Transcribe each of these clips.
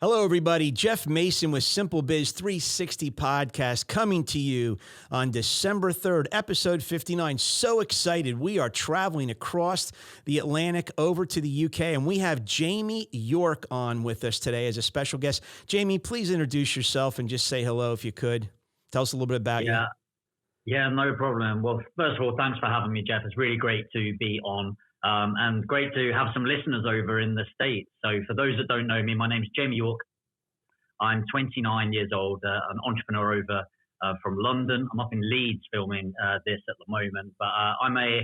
Hello, everybody. Jeff Mason with SimpleBiz360 podcast coming to you on December 3rd, episode 59. So excited. We are traveling across the Atlantic over to the UK, and we have Jamie York on with us today as a special guest. Jamie, please introduce yourself and just say hello if you could. Tell us a little bit about you. Yeah, no problem. Well, first of all, thanks for having me, Jeff. It's really great to be on and great to have some listeners over in the States. So for those that don't know me, my name's Jamie York. I'm 29 years old, an entrepreneur over from London. I'm up in Leeds filming this at the moment, but I'm I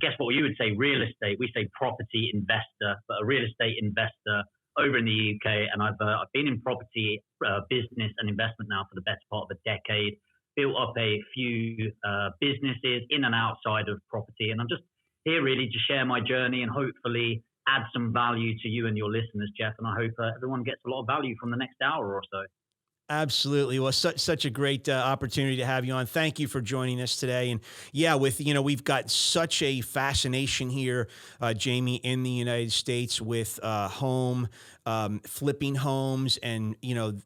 guess what you would say real estate, we say property investor, but a real estate investor over in the UK. And I've been in property business and investment now for the best part of a decade, built up a few businesses in and outside of property. And I'm just here really to share my journey and hopefully add some value to you and your listeners, Jeff. And I hope everyone gets a lot of value from the next hour or so. Absolutely. Well, such a great opportunity to have you on. Thank you for joining us today. And yeah, we've got such a fascination here, Jamie, in the United States with flipping homes and,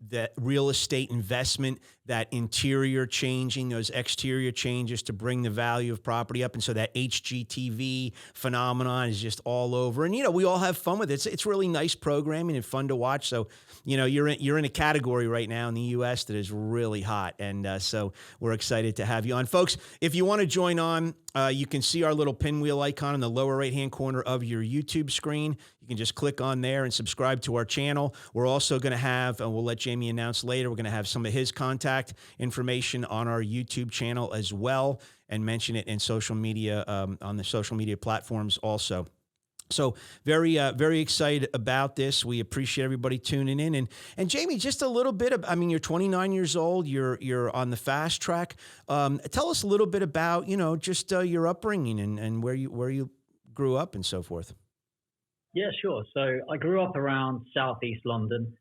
that real estate investment, that interior changing, those exterior changes to bring the value of property up. And so that HGTV phenomenon is just all over. And, we all have fun with it. It's really nice programming and fun to watch. So, you're in a category right now in the U.S. that is really hot. And so we're excited to have you on. Folks, if you want to join on, you can see our little pinwheel icon in the lower right-hand corner of your YouTube screen. You can just click on there and subscribe to our channel. We're also going to have, and we'll let Jamie announce later, we're going to have some of his contact information on our YouTube channel as well and mention it in social media, on the social media platforms also. So very excited about this. We appreciate everybody tuning in. And Jamie, just a little bit of, you're 29 years old. You're on the fast track. Tell us a little bit about, just your upbringing and where you grew up and so forth. Yeah, sure. So I grew up around Southeast London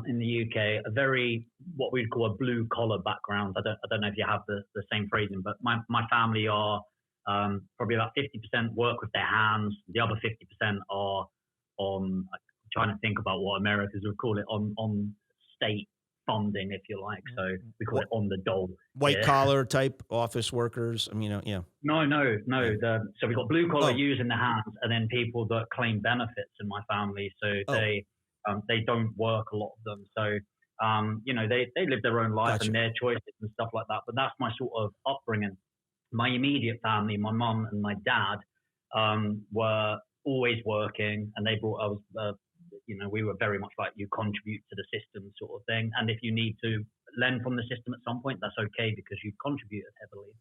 in the UK, a very, what we'd call a blue collar background. I don't know if you have the same phrasing, but my family are probably about 50% work with their hands. The other 50% are on, I'm trying to think about what Americans would call it, on state funding, if you like. So we call it on the dole. White collar type office workers. Yeah. No. So we've got blue collar using the hands, and then people that claim benefits in my family. So they don't work, a lot of them. So they live their own life and their choices and stuff like that. But that's my sort of upbringing. My immediate family, my mum and my dad, were always working, and they brought us, we were very much like, you contribute to the system sort of thing. And if you need to lend from the system at some point, that's okay because you contributed heavily.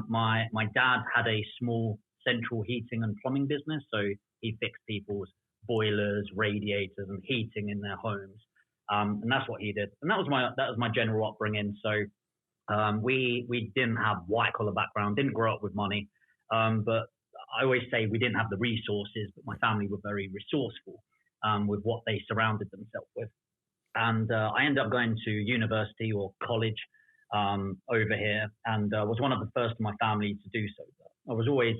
My dad had a small central heating and plumbing business. So he fixed people's boilers, radiators and heating in their homes. And that's what he did. And that was my general upbringing. So we didn't have white collar background, didn't grow up with money. But I always say we didn't have the resources, but my family were very resourceful with what they surrounded themselves with. And I ended up going to university or college over here, and was one of the first in my family to do so. I was always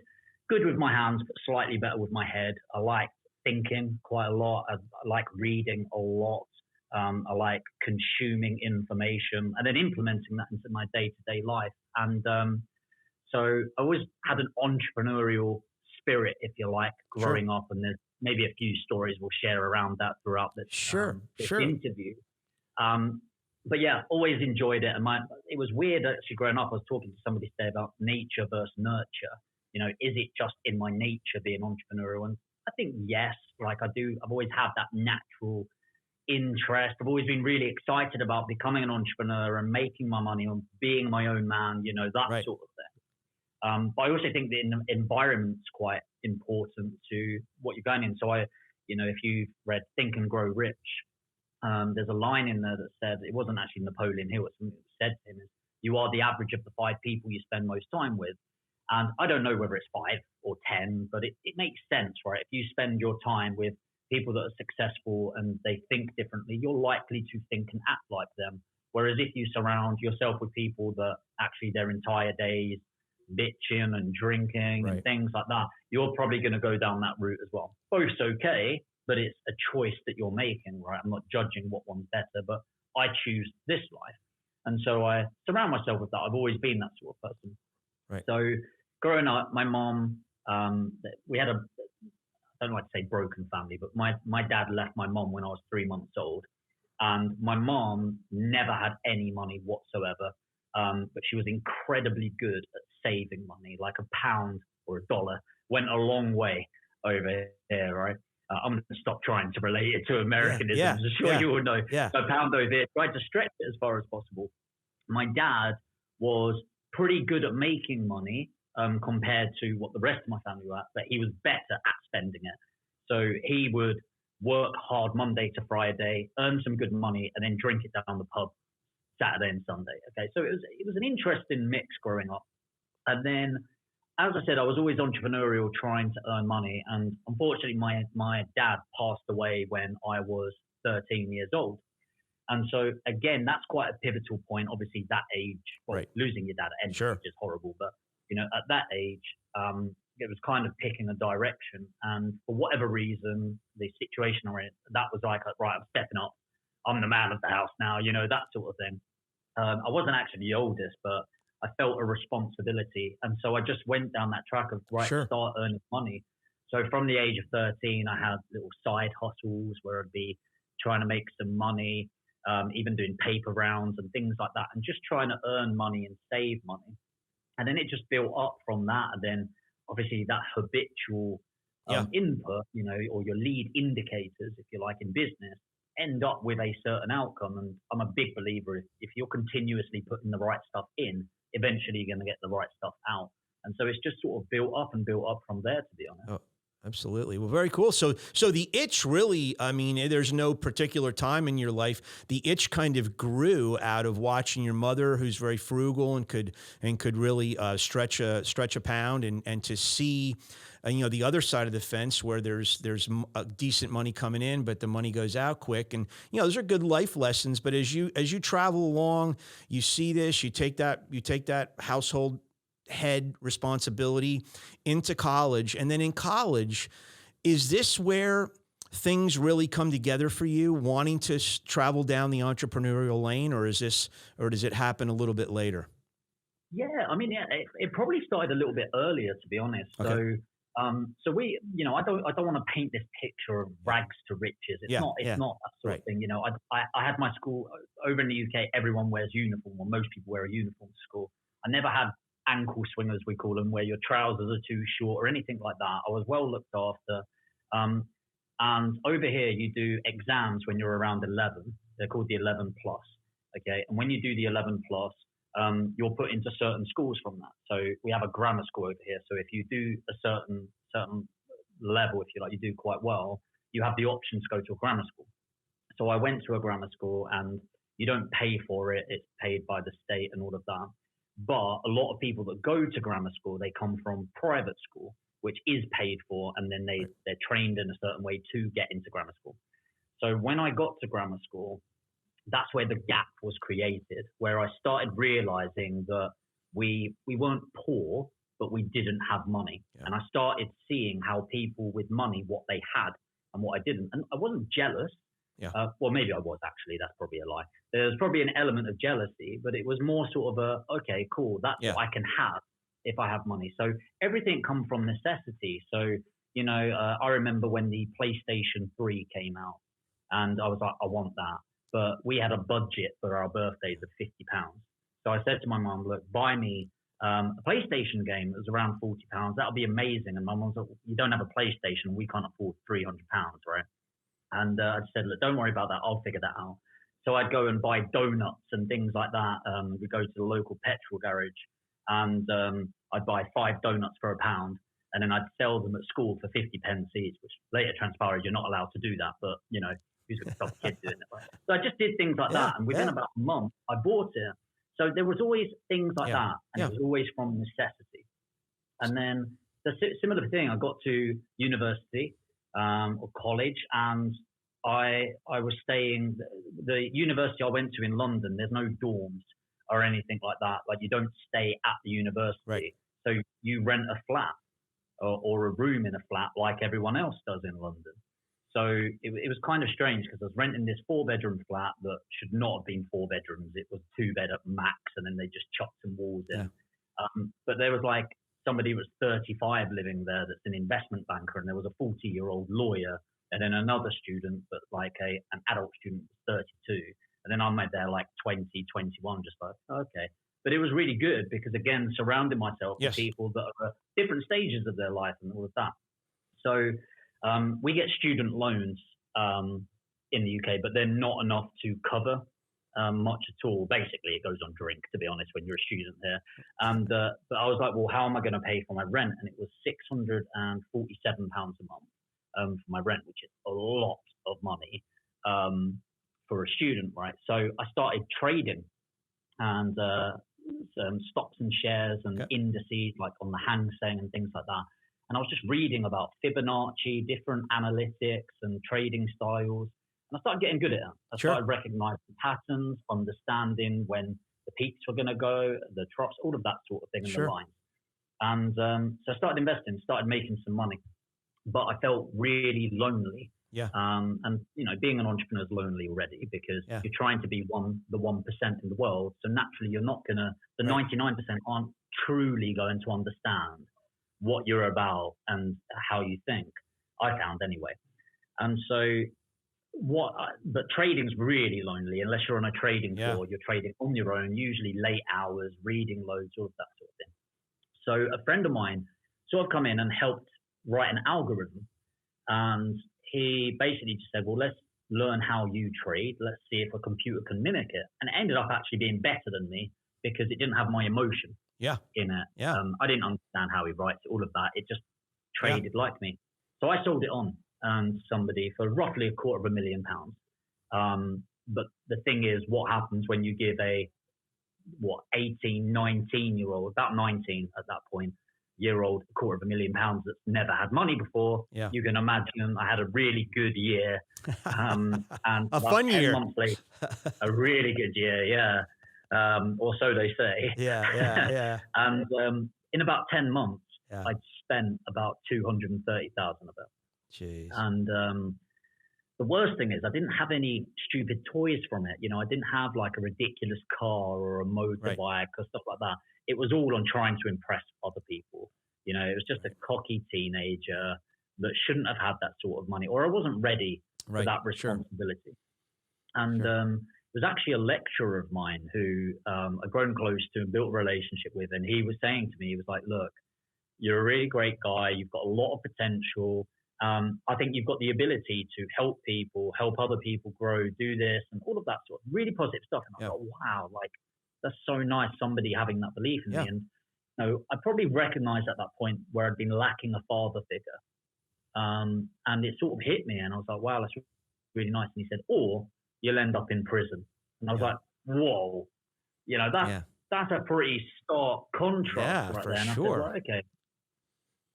good with my hands, but slightly better with my head. I liked thinking quite a lot. I like reading a lot. I like consuming information and then implementing that into my day-to-day life. And so I always had an entrepreneurial spirit, if you like, growing up. And there's maybe a few stories we'll share around that throughout this, this interview. But yeah, always enjoyed it. And it was weird actually growing up. I was talking to somebody today about nature versus nurture. Is it just in my nature being entrepreneurial? And I think yes, like I've always had that natural interest. I've always been really excited about becoming an entrepreneur and making my money and being my own man, that sort of thing. But I also think the environment's quite important to what you're going in. So if you've read Think and Grow Rich, there's a line in there that said, it wasn't actually Napoleon Hill, it's something that was said to him, is you are the average of the 5 people you spend most time with. And I don't know whether it's 5 or 10, but it makes sense, right? If you spend your time with people that are successful and they think differently, you're likely to think and act like them. Whereas if you surround yourself with people that actually their entire days bitching and drinking and things like that, you're probably going to go down that route as well. Both's okay, but it's a choice that you're making, right? I'm not judging what one's better, but I choose this life. And so I surround myself with that. I've always been that sort of person. Right. So growing up, my mom, we had I don't like to say broken family, but my dad left my mom when I was 3 months old. And my mom never had any money whatsoever. But she was incredibly good at saving money, like a pound or a dollar went a long way over here, right? I'm going to stop trying to relate it to Americanisms. Yeah, I'm sure you all know. Yeah. A pound over here, tried to stretch it as far as possible. My dad was pretty good at making money compared to what the rest of my family were at, but he was better at spending it. So he would work hard Monday to Friday, earn some good money, and then drink it down the pub Saturday and Sunday. Okay, so it was an interesting mix growing up. And then, as I said, I was always entrepreneurial, trying to earn money. And unfortunately, my dad passed away when I was 13 years old. And so, again, that's quite a pivotal point. Obviously, that age, well, Right. losing your dad at any Sure. age is horrible. But, at that age, it was kind of picking a direction. And for whatever reason, the situation I'm in, that was like, right, I'm stepping up. I'm the man of the house now, that sort of thing. I wasn't actually the oldest, but I felt a responsibility. And so I just went down that track of, right, Sure. start earning money. So from the age of 13, I had little side hustles where I'd be trying to make some money, even doing paper rounds and things like that, and just trying to earn money and save money. And then it just built up from that. And then obviously that habitual input, or your lead indicators, if you like, in business, end up with a certain outcome. And I'm a big believer if you're continuously putting the right stuff in, eventually you're going to get the right stuff out. And so it's just sort of built up from there, to be honest. Oh, absolutely. Well, very cool. So the itch really, I mean, there's no particular time in your life. The itch kind of grew out of watching your mother, who's very frugal and could really stretch a pound, and to see, the other side of the fence where there's decent money coming in, but the money goes out quick. And, those are good life lessons. But as you travel along, you see this, you take that household head responsibility into college. And then in college, is this where things really come together for you, wanting to travel down the entrepreneurial lane, or does it happen a little bit later? Yeah, I mean, it probably started a little bit earlier, to be honest. Okay. So we, I don't want to paint this picture of rags to riches. It's not that sort of thing. I had my school over in the UK. Everyone wears uniform, or most people wear a uniform to school. I never had ankle swingers, we call them, where your trousers are too short or anything like that. I was well looked after. And over here, you do exams when you're around 11. They're called the 11 plus. Okay, and when you do the 11 plus, you're put into certain schools from that. So we have a grammar school over here. So if you do a certain level, if you like, you do quite well, you have the option to go to a grammar school. So I went to a grammar school, and you don't pay for it. It's paid by the state and all of that. But a lot of people that go to grammar school, they come from private school, which is paid for, and then they're trained in a certain way to get into grammar school. So when I got to grammar school, that's where the gap was created, where I started realizing that we weren't poor, but we didn't have money. Yeah. And I started seeing how people with money, what they had and what I didn't. And I wasn't jealous. Yeah. Well, maybe I was actually. That's probably a lie. There's probably an element of jealousy, but it was more sort of okay, cool. That's what I can have if I have money. So everything comes from necessity. So, I remember when the PlayStation 3 came out, and I was like, I want that. But we had a budget for our birthdays of £50. So I said to my mum, look, buy me a PlayStation game that was around £40. That'll be amazing. And my mum was like, you don't have a PlayStation. We can't afford £300, right? And I said, look, don't worry about that. I'll figure that out. So I'd go and buy donuts and things like that. We'd go to the local petrol garage, and I'd buy 5 donuts for £1. And then I'd sell them at school for 50 pence each, which later transpired you're not allowed to do that. But, who's going to stop kids doing it? Right? So I just did things like that. And within about a month, I bought it. So there was always things like that. And it was always from necessity. And then the similar thing, I got to university or college, and I was staying, the university I went to in London, there's no dorms or anything like that. Like, you don't stay at the university. Right. So you rent a flat or a room in a flat like everyone else does in London. So it was kind of strange because I was renting this 4-bedroom flat that should not have been 4 bedrooms. It was 2-bed at max, and then they just chopped some walls in. But there was like somebody who was 35 living there that's an investment banker, and there was a 40-year-old lawyer, and then another student that's like an adult student, 32. And then I'm there like 20, 21, just like, okay. But it was really good because, again, surrounding myself with people that are at different stages of their life and all of that. So we get student loans in the UK, but they're not enough to cover much at all. Basically, it goes on drink, to be honest, when you're a student here. And but I was like, well, how am I going to pay for my rent? And it was £647 a month for my rent, which is a lot of money for a student, right? So I started trading and stocks and shares and indices, like on the Hang Seng and things like that. And I was just reading about Fibonacci, different analytics and trading styles. And I started getting good at it. I started recognizing patterns, understanding when the peaks were going to go, the troughs, all of that sort of thing in the lines. And so I started investing, started making some money. But I felt really lonely. And, you know, being an entrepreneur is lonely already because you're trying to be the 1% in the world. So naturally, you're not going to, the 99% aren't truly going to understand what you're about and how you think, I found anyway. And so but trading's really lonely unless you're on a trading floor, you're trading on your own, usually late hours, reading loads, all of that sort of thing. So a friend of mine sort of come in and helped write an algorithm. And he basically just said, well, let's learn how you trade. Let's see if a computer can mimic it. And it ended up actually being better than me because it didn't have my emotion in it. I didn't understand how he writes all of that. It just traded like me. So I sold it on somebody for roughly £250,000. But the thing is, what happens when you give 18, 19-year-old, about 19 at that point, year-old, £250,000 that's never had money before. You can imagine I had a really good year. And a fun year. Months later, a really good year, or so they say. And in about 10 months, I'd spent about $230,000 of it. Jeez. And the worst thing is I didn't have any stupid toys from it. You know, I didn't have like a ridiculous car or a motorbike or stuff like that. It was all on trying to impress other people. You know, it was just a cocky teenager that shouldn't have had that sort of money, or I wasn't ready for that responsibility. And it was actually a lecturer of mine who I'd grown close to and built a relationship with. And he was saying to me, he was like, look, you're a really great guy. You've got a lot of potential. I think you've got the ability to help people, help other people grow, do this and all of that sort of really positive stuff. And I thought, wow, like that's so nice, somebody having that belief in me. And you know, I probably recognized at that point where I'd been lacking a father figure. And it sort of hit me and I was like, wow, that's really nice. And he said, or you'll end up in prison. And I was like, whoa, you know, that's a pretty stark contrast right there. And I said, right, okay.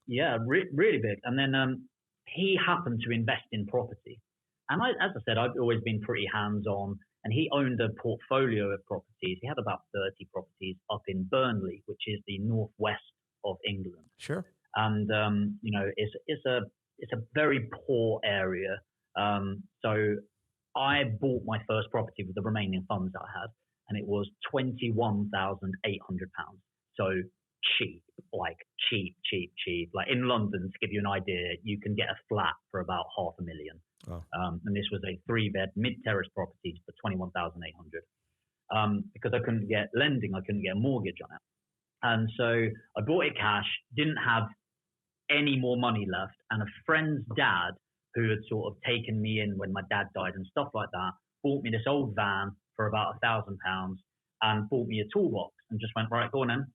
Yeah, really big. And then he happened to invest in property. And as I said, I've always been pretty hands-on. And he owned a portfolio of properties. He had about 30 properties up in Burnley, which is the northwest of England. And you know, it's a very poor area. So I bought my first property with the remaining funds that I had, and it was £21,800. So cheap, like cheap. Like in London, to give you an idea, you can get a flat for about £500,000. And this was a 3-bed mid-terrace property for £21,800. Because I couldn't get lending, I couldn't get a mortgage on it. And so I bought it cash, didn't have any more money left. And a friend's dad, who had sort of taken me in when my dad died and stuff like that, bought me this old van for about £1,000 and bought me a toolbox and just went, right, go on then,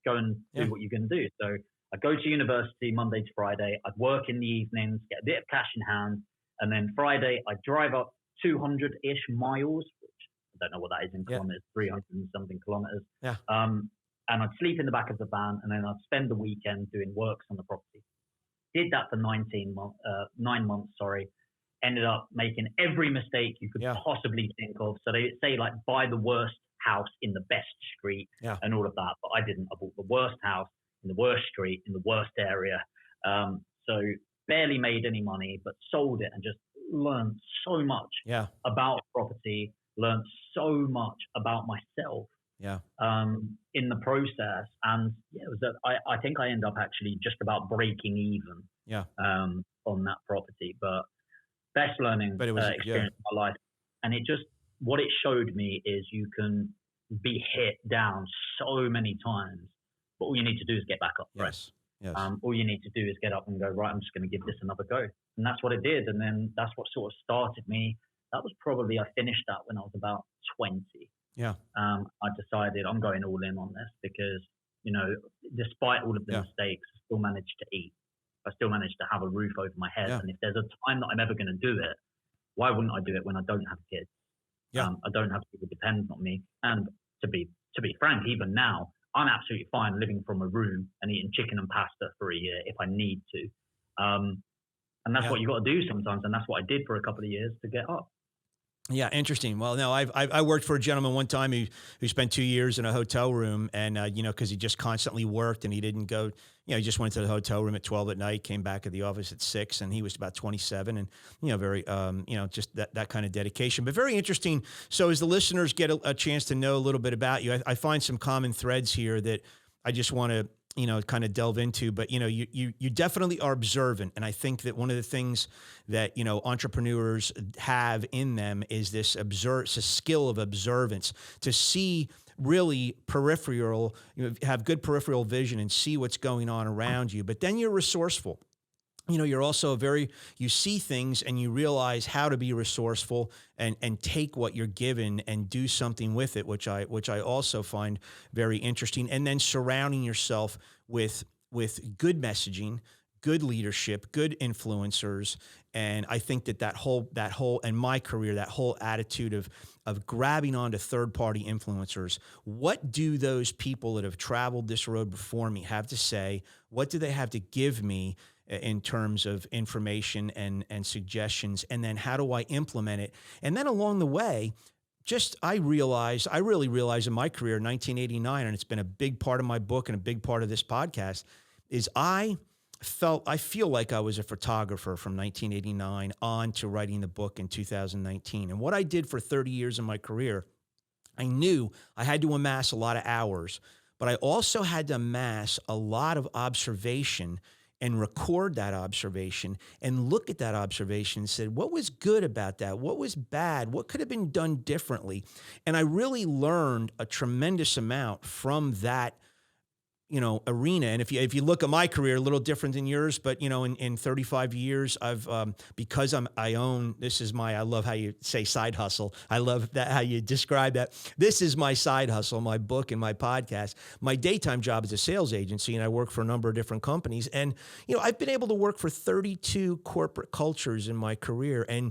go and do what you can do. So I'd go to university Monday to Friday. I'd work in the evenings, get a bit of cash in hand. And then Friday, I'd drive up 200-ish miles, which I don't know what that is in kilometers, 300 and something kilometers. And I'd sleep in the back of the van, and then I'd spend the weekend doing works on the property. Did that for 9 months, ended up making every mistake you could possibly think of. So they say like buy the worst house in the best street and all of that. But I didn't. I bought the worst house in the worst street in the worst area. So barely made any money, but sold it and just learned so much about property, learned so much about myself in the process. And it was I think I ended up actually just about breaking even on that property. But best learning experience of my life. And what it showed me is you can be hit down so many times, but all you need to do is get back up, right? Yes. All you need to do is get up and go, right, I'm just going to give this another go. And that's what it did. And then that's what sort of started me. That was probably, I finished that when I was about 20. Yeah. I decided I'm going all in on this because, despite all of the mistakes, I still managed to eat. I still managed to have a roof over my head. And if there's a time that I'm ever going to do it, why wouldn't I do it when I don't have kids? I don't have people dependent on me. And to be frank, even now, I'm absolutely fine living from a room and eating chicken and pasta for a year if I need to. And that's what you got to do sometimes. And that's what I did for a couple of years to get up. Yeah, interesting. Well, no, I worked for a gentleman one time who spent 2 years in a hotel room, and because he just constantly worked and he didn't go, he just went to the hotel room at 12 at night, came back at the office at 6, and he was about 27, and very just that kind of dedication. But very interesting. So as the listeners get a chance to know a little bit about you, I find some common threads here that I just want to kind of delve into, but you definitely are observant. And I think that one of the things that, entrepreneurs have in them is this skill of observance, to see really peripheral, have good peripheral vision and see what's going on around you. But then you're resourceful. You're also you see things and you realize how to be resourceful and take what you're given and do something with it, which I also find very interesting. And then surrounding yourself with good messaging, good leadership, good influencers. And I think that whole in my career, that whole attitude of grabbing onto third-party influencers. What do those people that have traveled this road before me have to say? What do they have to give me in terms of information and suggestions? And then how do I implement it? And then along the way, I really realized in my career, 1989, and it's been a big part of my book and a big part of this podcast, is I feel like I was a photographer from 1989 on to writing the book in 2019. And what I did for 30 years in my career, I knew I had to amass a lot of hours, but I also had to amass a lot of observation and record that observation and look at that observation and said, what was good about that? What was bad? What could have been done differently? And I really learned a tremendous amount from that arena. And if you look at my career, a little different than yours, but in 35 years, I've because I own, I love how you say side hustle. I love that how you describe that. This is my side hustle, my book and my podcast. My daytime job is a sales agency, and I work for a number of different companies. And I've been able to work for 32 corporate cultures in my career, and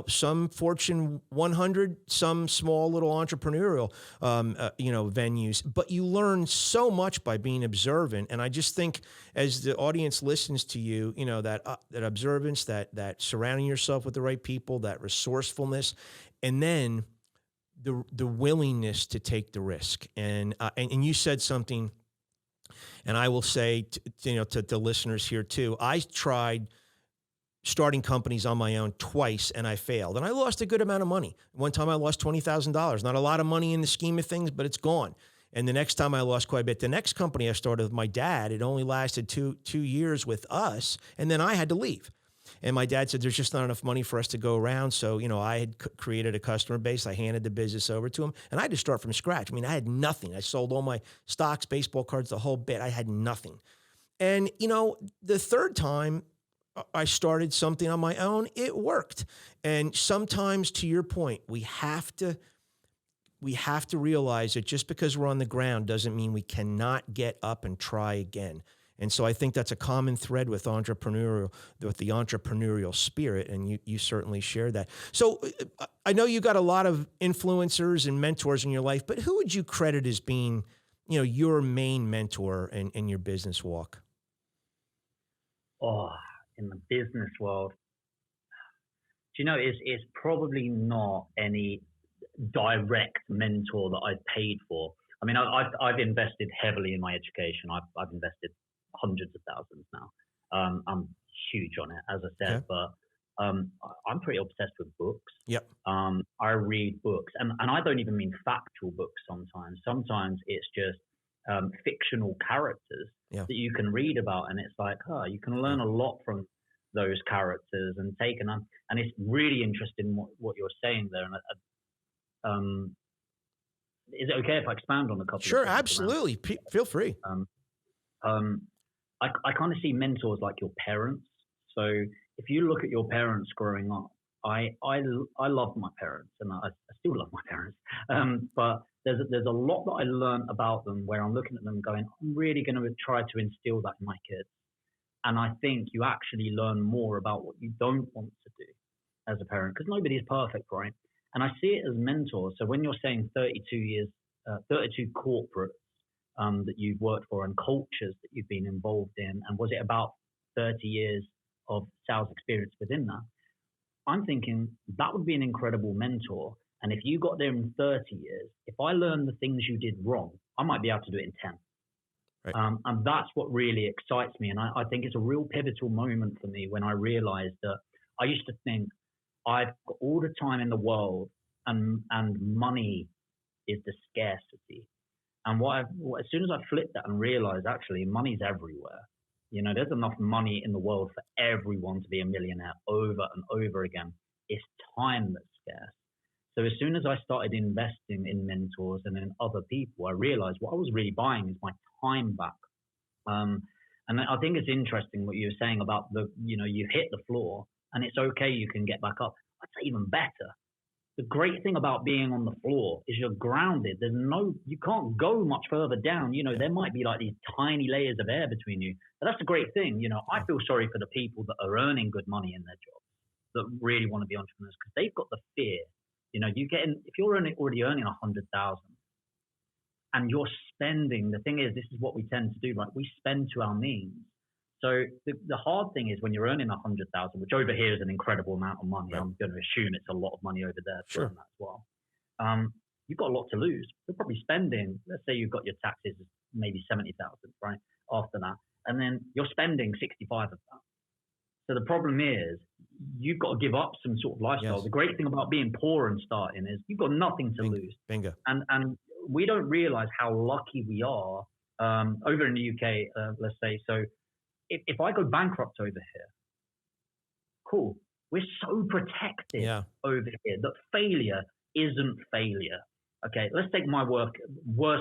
some Fortune 100, some small little entrepreneurial venues. But you learn so much by being observant. And I just think as the audience listens to you, that observance, that surrounding yourself with the right people, that resourcefulness, and then the willingness to take the risk. And you said something, and I will say to the listeners here too, I tried starting companies on my own twice, and I failed. And I lost a good amount of money. One time I lost $20,000. Not a lot of money in the scheme of things, but it's gone. And the next time I lost quite a bit. The next company I started with my dad, it only lasted two years with us, and then I had to leave. And my dad said, there's just not enough money for us to go around. So, I had created a customer base. I handed the business over to him, and I had to start from scratch. I had nothing. I sold all my stocks, baseball cards, the whole bit. I had nothing. And, the third time I started something on my own, it worked. And sometimes, to your point, we have to realize that just because we're on the ground doesn't mean we cannot get up and try again. And so I think that's a common thread with the entrepreneurial spirit, and you certainly share that. So I know you got a lot of influencers and mentors in your life, but who would you credit as being, your main mentor in your business walk? Oh, in the business world, it's probably not any direct mentor that I've paid for. I've invested heavily in my education. I've invested hundreds of thousands now. I'm huge on it, as I said, Okay. but I'm pretty obsessed with books. Yep. I read books, and I don't even mean factual books sometimes. Sometimes it's just fictional characters Yeah. that you can read about, and it's like, oh, you can learn a lot from those characters and take an, and it's really interesting what you're saying there. And is it okay if I expand on a couple of Sure. things around? Absolutely. Feel free. Um, um, I kind of see mentors like your parents. So if you look at your parents growing up, I love my parents, and I still love my parents. But there's a lot that I learned about them where I'm looking at them going, I'm really going to try to instill that in my kids. And I think you actually learn more about what you don't want to do as a parent, because nobody is perfect, right? And I see it as mentors. So when you're saying 32 years, 32 corporates that you've worked for and cultures that you've been involved in, and was it about 30 years of sales experience within that? I'm thinking that would be an incredible mentor. And if you got there in 30 years, if I learned the things you did wrong, I might be able to do it in 10. Right. And that's what really excites me. And I think it's a real pivotal moment for me when I realized that I used to think I've got all the time in the world, and money is the scarcity. And as soon as I flipped that and realized actually money's everywhere, there's enough money in the world for everyone to be a millionaire over and over again. It's time that's scarce. So as soon as I started investing in mentors and in other people, I realized what I was really buying is my time back. And I think it's interesting what you were saying about you hit the floor and it's okay, you can get back up. I'd say even better. The great thing about being on the floor is you're grounded. You can't go much further down. There might be like these tiny layers of air between you. But that's a great thing. I feel sorry for the people that are earning good money in their jobs that really want to be entrepreneurs, because they've got the fear. If you're already earning 100,000 and you're spending, the thing is, this is what we tend to do, right? We spend to our means. So the hard thing is when you're earning 100,000, which over here is an incredible amount of money. Right. I'm going to assume it's a lot of money over there. Sure. That as well. You've got a lot to lose. You're probably spending, let's say you've got your taxes, maybe 70,000, right? After that. And then you're spending 65 of that. So the problem is you've got to give up some sort of lifestyle. Yes. The great thing about being poor and starting is you've got nothing to lose. Bingo. And we don't realize how lucky we are over in the UK, let's say. So if I go bankrupt over here, cool. We're so protected over here that failure isn't failure. Okay, let's take my worst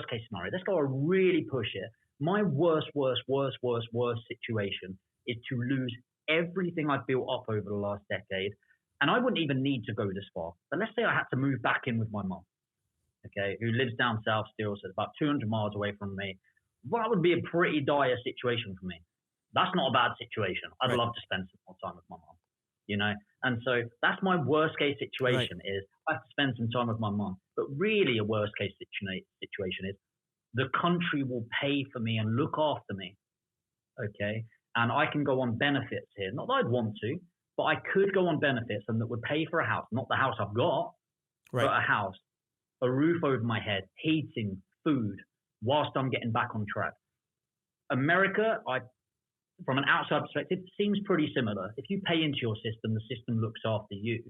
case scenario. Let's go and really push it. My worst situation is to lose everything I've built up over the last decade. And I wouldn't even need to go this far. But let's say I had to move back in with my mum, okay, who lives down south still, so it's about 200 miles away from me. Well, that would be a pretty dire situation for me. That's not a bad situation. I'd love to spend some more time with my mom, And so that's my worst case situation is I have to spend some time with my mom. But really a worst case situation is the country will pay for me and look after me, okay? And I can go on benefits here. Not that I'd want to, but I could go on benefits and that would pay for a house. Not the house I've got, but a house, a roof over my head, heating, food, whilst I'm getting back on track. America, from an outside perspective, seems pretty similar. If you pay into your system, the system looks after you.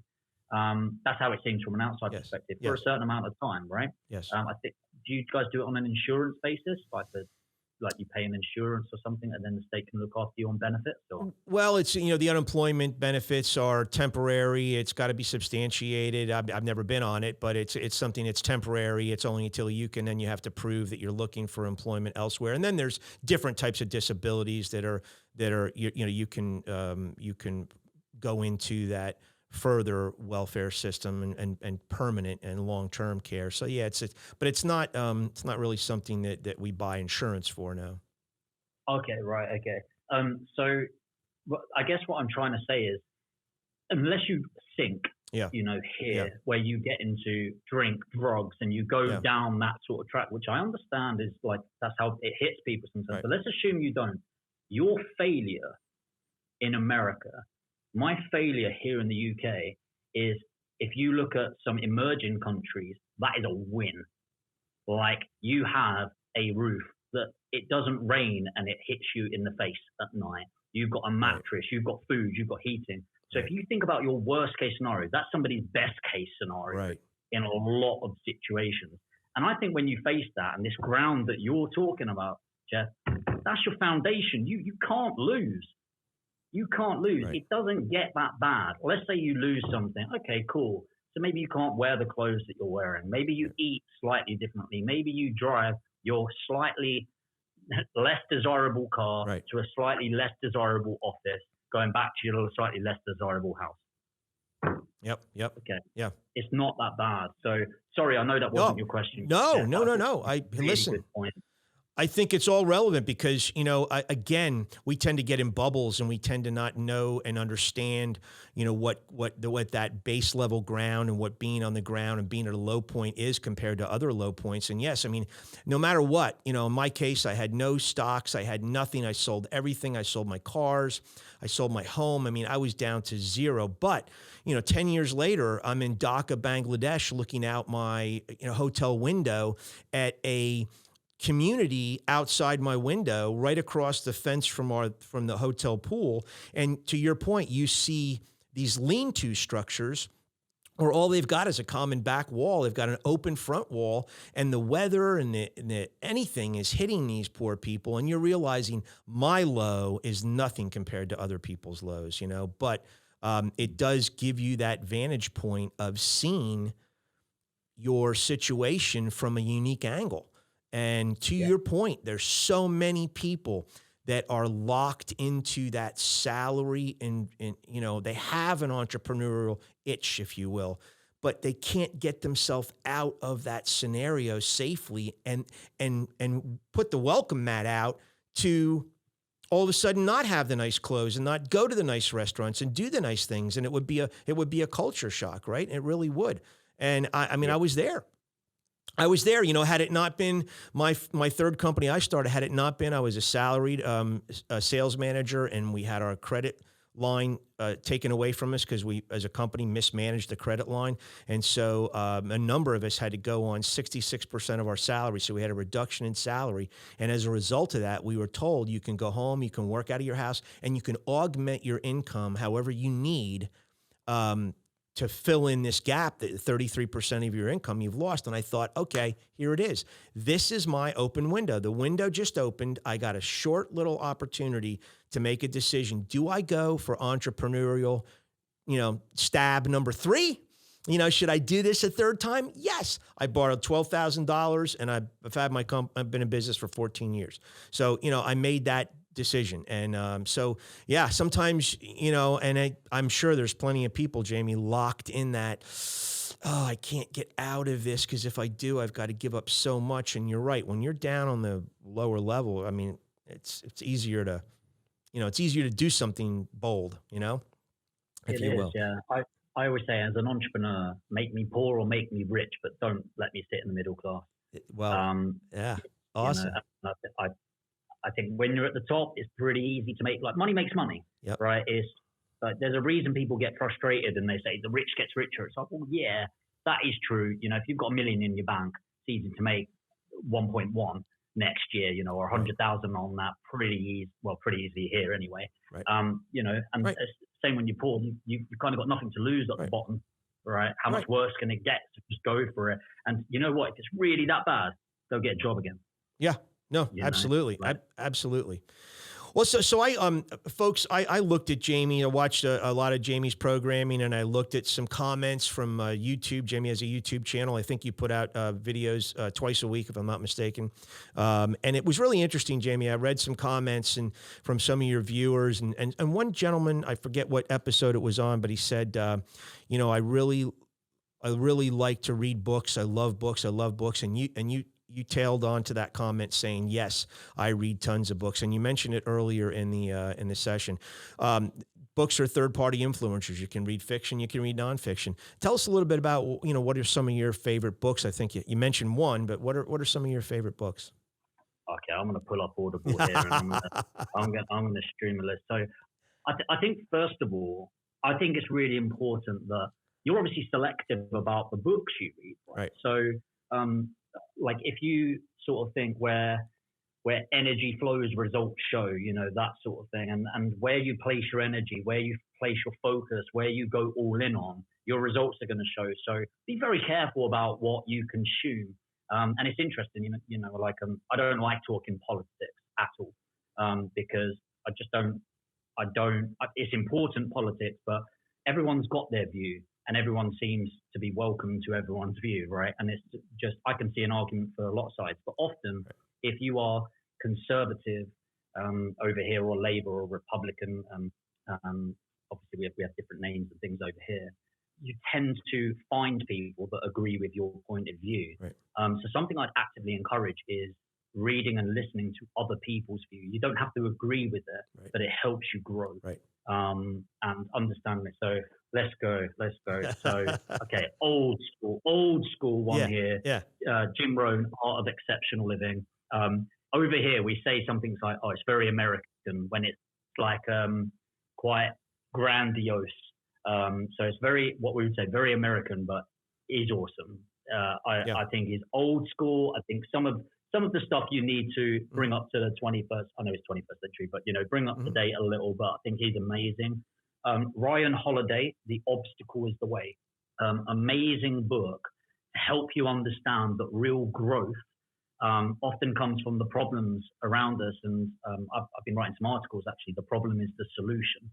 That's how it seems from an outside perspective for a certain amount of time, right? Yes. I think, do you guys do it on an insurance basis, like you pay an insurance or something, and then the state can look after you on benefits? Or? Well, it's, the unemployment benefits are temporary. It's got to be substantiated. I've never been on it, but it's something that's temporary. It's only until then you have to prove that you're looking for employment elsewhere. And then there's different types of disabilities that are you can go into that further welfare system and permanent and long-term care. So but it's not really something that we buy insurance for now. Okay, right. Okay. So I guess what I'm trying to say is, unless you sink, where you get into drink, drugs, and you go down that sort of track, which I understand is like, that's how it hits people sometimes. But let's assume you don't. Your failure in America, my failure here in the UK is, if you look at some emerging countries, that is a win. Like, you have a roof that it doesn't rain and it hits you in the face at night. you've got a mattress, you've got food, you've got heating. So if you think about your worst case scenario, that's somebody's best case scenario in a lot of situations. And I think when you face that and this ground that you're talking about, Jeff, that's your foundation. You can't lose. You can't lose. It doesn't get that bad. Let's say you lose something. Okay, cool. So maybe you can't wear the clothes that you're wearing. Maybe you eat slightly differently. Maybe you drive your slightly less desirable car to a slightly less desirable office, going back to your slightly less desirable house. Yep. Okay. Yeah. It's not that bad. So sorry, I know that wasn't your question. No. Really Listen. Good point. I think it's all relevant because, again, we tend to get in bubbles and we tend to not know and understand, what that base level ground and what being on the ground and being at a low point is compared to other low points. And yes, I mean, no matter what, in my case, I had no stocks. I had nothing. I sold everything. I sold my cars. I sold my home. I mean, I was down to zero. But, 10 years later, I'm in Dhaka, Bangladesh, looking out my hotel window at a community outside my window, right across the fence from the hotel pool. And to your point, you see these lean-to structures where all they've got is a common back wall. They've got an open front wall, and the weather and anything is hitting these poor people. And you're realizing my low is nothing compared to other people's lows, but it does give you that vantage point of seeing your situation from a unique angle. And to your point, there's so many people that are locked into that salary and they have an entrepreneurial itch, if you will, but they can't get themselves out of that scenario safely and put the welcome mat out to all of a sudden not have the nice clothes and not go to the nice restaurants and do the nice things. And it would be a culture shock, right? It really would. And I mean, I was there. Had it not been my third company I started, had it not been, I was a salaried sales manager, and we had our credit line taken away from us because we, as a company, mismanaged the credit line. And so a number of us had to go on 66% of our salary. So we had a reduction in salary. And as a result of that, we were told you can go home, you can work out of your house, and you can augment your income however you need to fill in this gap that 33% of your income you've lost. And I thought, okay, here it is. This is my open window. The window just opened. I got a short little opportunity to make a decision. Do I go for entrepreneurial, stab number 3? Should I do this a third time? Yes. I borrowed $12,000 and I've been in business for 14 years. So, I made that decision. And sometimes, and I'm sure there's plenty of people, Jamie, locked in that, I can't get out of this because if I do, I've got to give up so much. And you're right. When you're down on the lower level, I mean, it's easier to, do something bold, if you will. Yeah. I always say, as an entrepreneur, make me poor or make me rich, but don't let me sit in the middle class. Yeah. Awesome. I think when you're at the top, it's pretty easy to make, money makes money, right? It's like, there's a reason people get frustrated and they say the rich gets richer. It's like, well, yeah, that is true. If you've got $1 million in your bank, it's easy to make 1.1 next year, or 100,000 on that pretty easily here anyway. Right. And same when you're poor, you've kind of got nothing to lose at the bottom, right? How much worse can it get? So just go for it. And you know what? If it's really that bad, go get a job again. Yeah. No, absolutely. Absolutely. Well, so I looked at Jamie. I watched a lot of Jamie's programming, and I looked at some comments from YouTube. Jamie has a YouTube channel. I think you put out videos twice a week, if I'm not mistaken. And it was really interesting, Jamie. I read some comments from some of your viewers, and one gentleman, I forget what episode it was on, but he said, I really like to read books. I love books. And you tailed on to that comment saying, yes, I read tons of books. And you mentioned it earlier in the session. Books are third-party influencers. You can read fiction, you can read nonfiction. Tell us a little bit about, what are some of your favorite books? I think you mentioned one, but what are some of your favorite books? Okay, I'm going to pull up Audible here, and I'm going to stream a list. So I think, first of all, I think it's really important that you're obviously selective about the books you read. Right. So, if you sort of think where where energy flows, results show, that sort of thing. And where you place your energy, where you place your focus, where you go all in on, your results are going to show. So be very careful about what you consume. And it's interesting, I don't like talking politics at all, because it's important politics, but everyone's got their view and everyone seems to be welcome to everyone's view, right? And it's just, I can see an argument for a lot of sides, but often if you are conservative over here, or Labour or Republican, obviously we have different names and things over here, you tend to find people that agree with your point of view. Right. So something I'd actively encourage is reading and listening to other people's view. You don't have to agree with it, Right. but it helps you grow. Right. And understand it. So let's go. So, okay, old school one here. Yeah. Jim Rohn, Art of Exceptional Living. Over here, we say something like, "Oh, it's very American," when it's like quite grandiose. So it's what we would say, very American, but is awesome. I think is old school. I think some of the stuff you need to bring up to the 21st. I know it's 21st century, but bring up to date a little. But I think he's amazing. Ryan Holiday, The Obstacle is the Way. Amazing book to help you understand that real growth often comes from the problems around us. And I've been writing some articles, actually. The problem is the solution.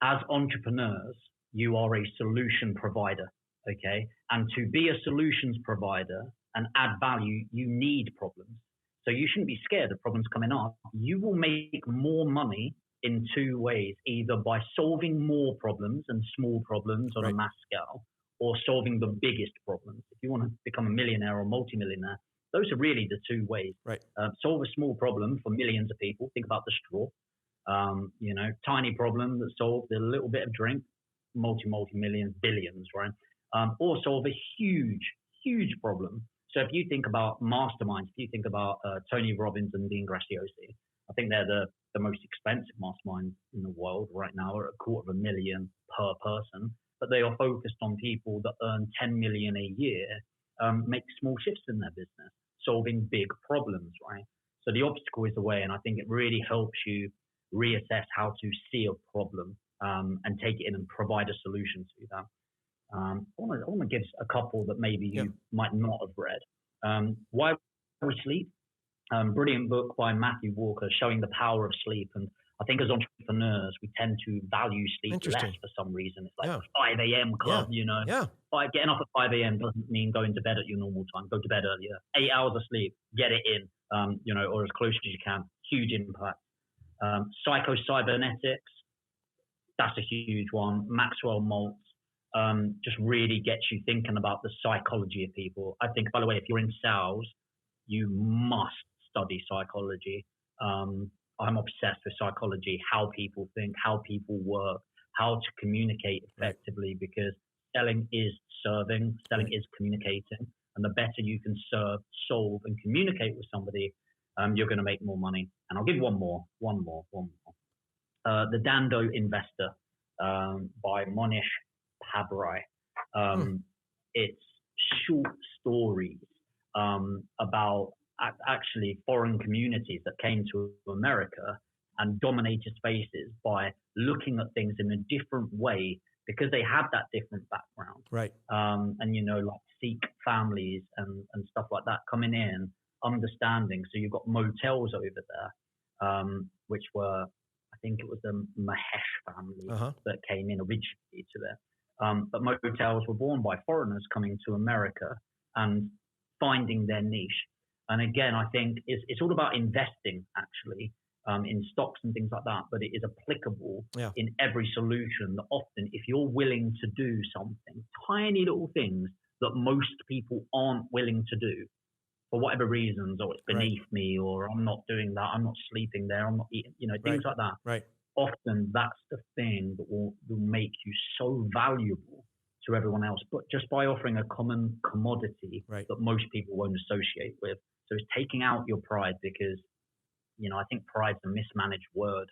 As entrepreneurs, you are a solution provider, okay? And to be a solutions provider and add value, you need problems. So you shouldn't be scared of problems coming up. You will make more money in two ways, either by solving more problems and small problems on a mass scale, or solving the biggest problems. If you want to become a millionaire or multimillionaire, those are really the two ways. Right. Solve a small problem for millions of people. Think about the straw. Tiny problem that solves a little bit of drink, multi-millions, billions, right? Or solve a huge problem. So if you think about masterminds, if you think about Tony Robbins and Dean Graziosi, I think they're the most expensive masterminds in the world right now, are $250,000 per person, but they are focused on people that earn 10 million a year, make small shifts in their business, solving big problems, right? So the obstacle is the way, and I think it really helps you reassess how to see a problem and take it in and provide a solution to that. I want to give a couple that maybe you might not have read. Why We Sleep, brilliant book by Matthew Walker, showing the power of sleep. And I think as entrepreneurs, we tend to value sleep less for some reason. It's like the 5 a.m. club, Getting up at 5 a.m. doesn't mean going to bed at your normal time. Go to bed earlier. 8 hours of sleep, get it in, or as close as you can. Huge impact. Psycho-cybernetics, that's a huge one. Maxwell Maltz just really gets you thinking about the psychology of people. I think, by the way, if you're in sales, you must study psychology. I'm obsessed with psychology, how people think, how people work, how to communicate effectively, because selling is serving, selling is communicating. And the better you can serve, solve, and communicate with somebody, you're going to make more money. And I'll give one more. The Dando Investor by Monish Pabrai. It's short stories about actually foreign communities that came to America and dominated spaces by looking at things in a different way, because they had that different background. Right. Like Sikh families and stuff like that coming in, understanding. So you've got motels over there, which were, I think it was the Mahesh family that came in originally to there. But motels were born by foreigners coming to America and finding their niche. And again, I think it's all about investing, actually, in stocks and things like that, but it is applicable in every solution. That often, if you're willing to do something, tiny little things that most people aren't willing to do, for whatever reasons, or it's beneath me, or I'm not doing that, I'm not sleeping there, I'm not eating, things like that. Right. Often that's the thing that will make you so valuable to everyone else, but just by offering a common commodity that most people won't associate with. So it's taking out your pride, because, I think pride's a mismanaged word.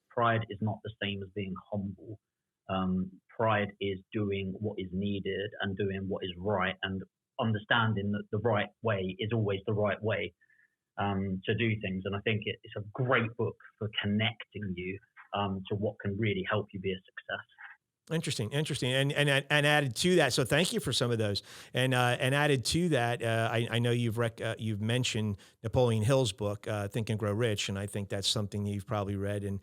Pride is not the same as being humble. Pride is doing what is needed and doing what is right and understanding that the right way is always the right way to do things. And I think it's a great book for connecting you to what can really help you be a success. Interesting. And added to that, so thank you for some of those. And added to that, I know you've mentioned Napoleon Hill's book, Think and Grow Rich, and I think that's something that you've probably read and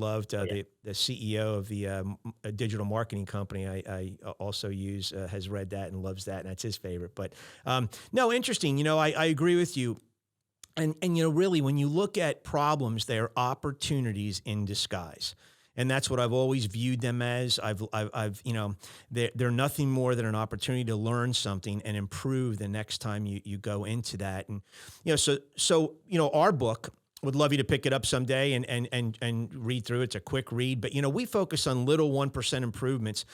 loved. The CEO of the digital marketing company I also use has read that and loves that, and that's his favorite. But no, interesting. I agree with you. And really, when you look at problems, they're opportunities in disguise. And that's what I've always viewed them as. They're nothing more than an opportunity to learn something and improve the next time you go into that. And, so our book, would love you to pick it up someday and read through it. It's a quick read, but we focus on little 1% improvements,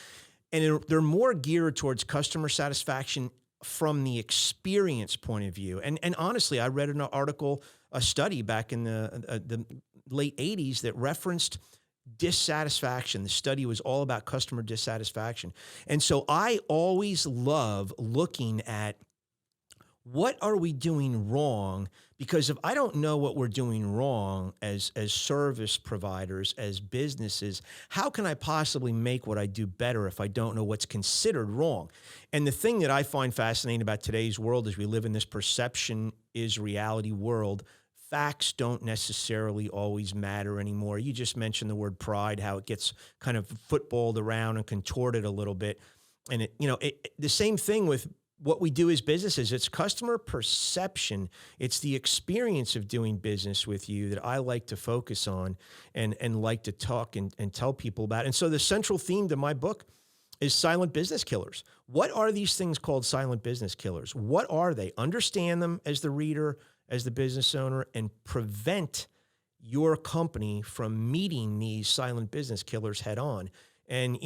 and they're more geared towards customer satisfaction from the experience point of view. And honestly, I read an article, a study back in the late 80s that referenced dissatisfaction. The study was all about customer dissatisfaction. And so I always love looking at what are we doing wrong? Because if I don't know what we're doing wrong as service providers, as businesses, how can I possibly make what I do better if I don't know what's considered wrong? And the thing that I find fascinating about today's world is we live in this perception is reality world. Facts don't necessarily always matter anymore. You just mentioned the word pride, how it gets kind of footballed around and contorted a little bit. And the same thing with what we do as businesses. It's customer perception. It's the experience of doing business with you that I like to focus on and like to talk and tell people about. And so the central theme to my book is silent business killers. What are these things called silent business killers? What are they? Understand them as the reader, as the business owner, and prevent your company from meeting these silent business killers head on. And,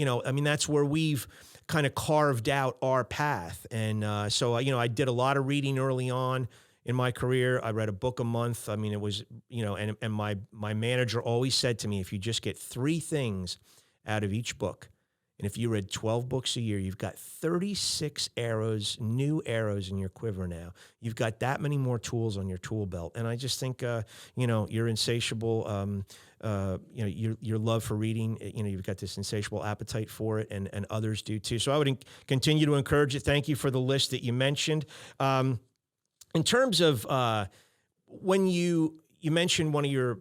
that's where we've kind of carved out our path. And so I did a lot of reading early on in my career. I read a book a month. I mean, it was, and my manager always said to me, if you just get 3 things out of each book, and if you read 12 books a year, you've got 36 new arrows in your quiver now. You've got that many more tools on your tool belt. And I just think, your insatiable, your love for reading, you've got this insatiable appetite for it, and others do too. So I would continue to encourage it. Thank you for the list that you mentioned. In terms of when you mentioned one of your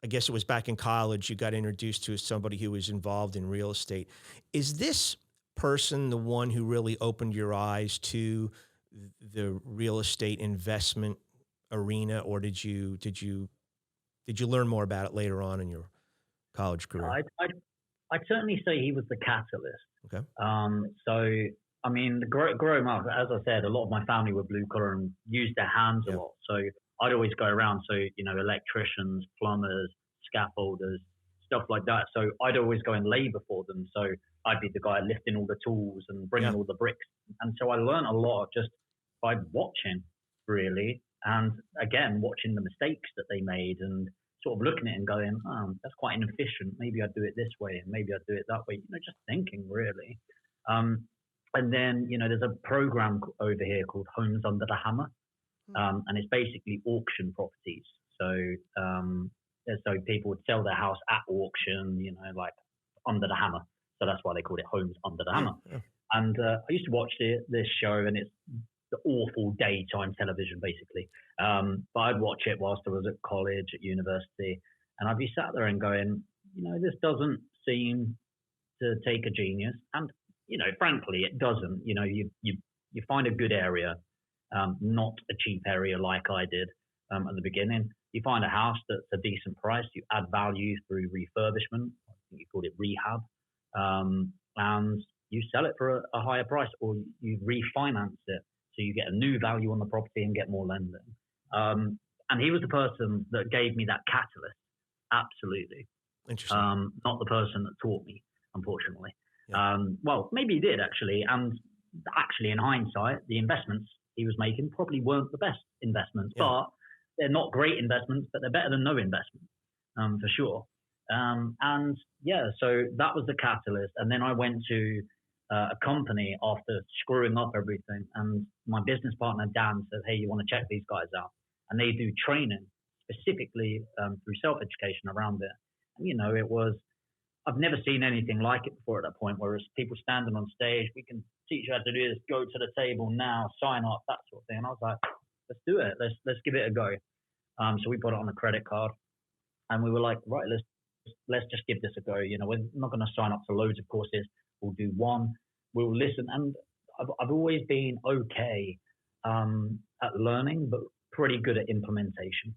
I guess it was back in college, you got introduced to somebody who was involved in real estate. Is this person the one who really opened your eyes to the real estate investment arena, or did you learn more about it later on in your college career? I'd certainly say he was the catalyst. Okay. Growing up, as I said, a lot of my family were blue collar and used their hands a lot. So I'd always go around. So, electricians, plumbers, scaffolders, stuff like that. So I'd always go and labor for them. So I'd be the guy lifting all the tools and bringing all the bricks. And so I learned a lot just by watching, really. And again, watching the mistakes that they made and sort of looking at it and going, oh, that's quite inefficient. Maybe I'd do it this way and maybe I'd do it that way. Just thinking, really. And then, there's a program over here called Homes Under the Hammer. And it's basically auction properties. So people would sell their house at auction, like under the hammer. So that's why they called it Homes Under the Hammer. Yeah. And I used to watch this show, and it's the awful daytime television, basically. But I'd watch it whilst I was at college, at university, and I'd be sat there and going, this doesn't seem to take a genius. And, frankly, it doesn't. You find a good area. Not a cheap area like I did at the beginning. You find a house that's a decent price. You add value through refurbishment. I think you called it rehab. And you sell it for a higher price, or you refinance it so you get a new value on the property and get more lending. And he was the person that gave me that catalyst. Absolutely. Interesting. Not the person that taught me, unfortunately. Yeah. Well, maybe he did actually. And actually, in hindsight, the investments he was making probably weren't the best investments, but they're not great investments, but they're better than no investment, for sure. So that was the catalyst. And then I went to a company after screwing up everything. And my business partner, Dan, said, hey, you want to check these guys out? And they do training specifically through self-education around it. And, I've never seen anything like it before at that point, where it's people standing on stage, we can teach you how to do this, go to the table now, sign up, that sort of thing. And I was like, let's do it. Let's give it a go. So we put it on a credit card, and we were like, right, let's just give this a go. We're not going to sign up to loads of courses. We'll do one. We'll listen. And I've always been okay at learning, but pretty good at implementation.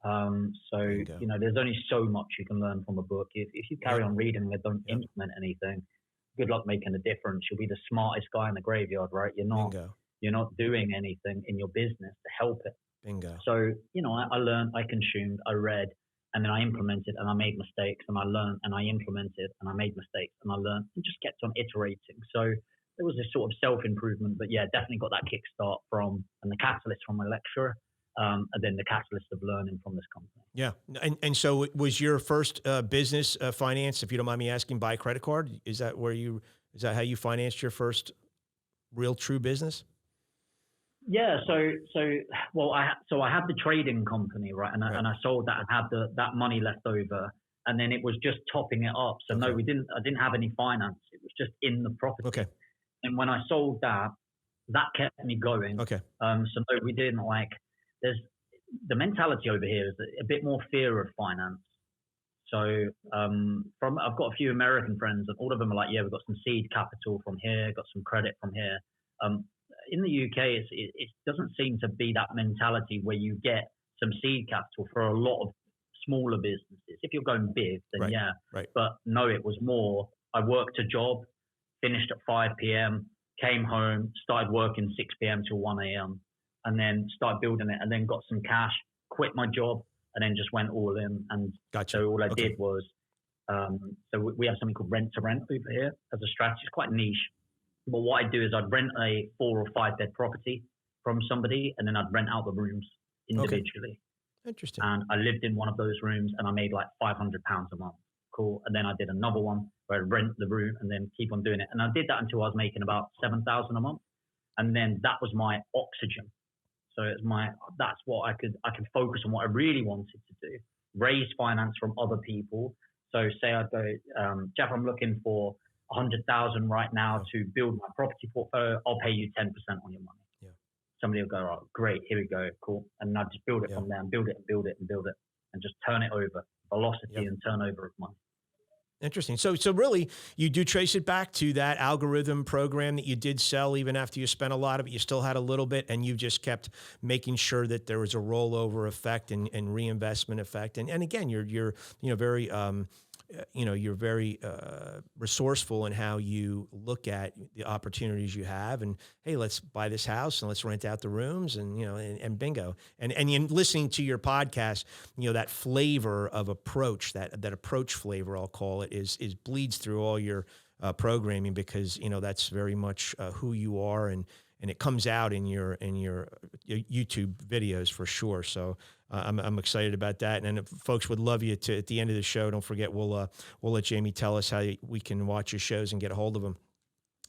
There's only so much you can learn from a book. If you carry on reading and don't implement anything, good luck making a difference. You'll be the smartest guy in the graveyard, right? You're not doing anything in your business to help it. Bingo. So, I learned, I consumed, I read, and then I implemented, and I made mistakes, and I learned, and I implemented, and I made mistakes, and I learned, and just kept on iterating. So there was this sort of self-improvement, but yeah, definitely got that kickstart and the catalyst from my lecturer. And then the catalyst of learning from this company. Yeah. And so was your first business finance, if you don't mind me asking, by credit card? Is that how you financed your first real true business? Yeah. So I had the trading company, right? And I sold that and had that money left over. And then it was just topping it up. So no, I didn't have any finance. It was just in the property. Okay. And when I sold that kept me going. Okay. So no, we didn't there's the mentality over here is a bit more fear of finance. So I've got a few American friends, and all of them are like, yeah, we've got some seed capital from here, got some credit from here. In the UK, it doesn't seem to be that mentality where you get some seed capital for a lot of smaller businesses. If you're going big, then Right. But no, it was more, I worked a job, finished at 5 p.m., came home, started working 6 p.m. till 1 a.m., and then started building it, and then got some cash, quit my job, and then just went all in. And Gotcha. so all I did was, so we have something called rent to rent over here as a strategy. It's quite niche. But what I'd do is I'd rent a 4 or 5 bed property from somebody, and then I'd rent out the rooms individually. Okay. Interesting. And I lived in one of those rooms, and I made like £500 a month. Cool. And then I did another one where I'd rent the room and then keep on doing it. And I did that until I was making about $7,000 a month. And then that was my oxygen. So that's what I could focus on what I really wanted to do, raise finance from other people. So say I'd go, Jeff, I'm looking for 100,000 right now to build my property portfolio. I'll pay you 10% on your money. Yeah. Somebody will go, oh, great, here we go, cool. And I'd just build it from there and build it and build it and build it and just turn it over, velocity and turnover of money. Interesting. So really, you do trace it back to that algorithm program that you did sell, even after you spent a lot of it. You still had a little bit, and you just kept making sure that there was a rollover effect and reinvestment effect. And again, you're very you're very resourceful in how you look at the opportunities you have. And hey, let's buy this house and let's rent out the rooms, and and bingo. And in listening to your podcast, that flavor of approach, that approach flavor, I'll call it, is bleeds through all your programming, because that's very much who you are, and it comes out in your YouTube videos for sure. So I'm excited about that. And if folks would love you to, at the end of the show, don't forget, we'll let Jamie tell us how we can watch your shows and get a hold of them.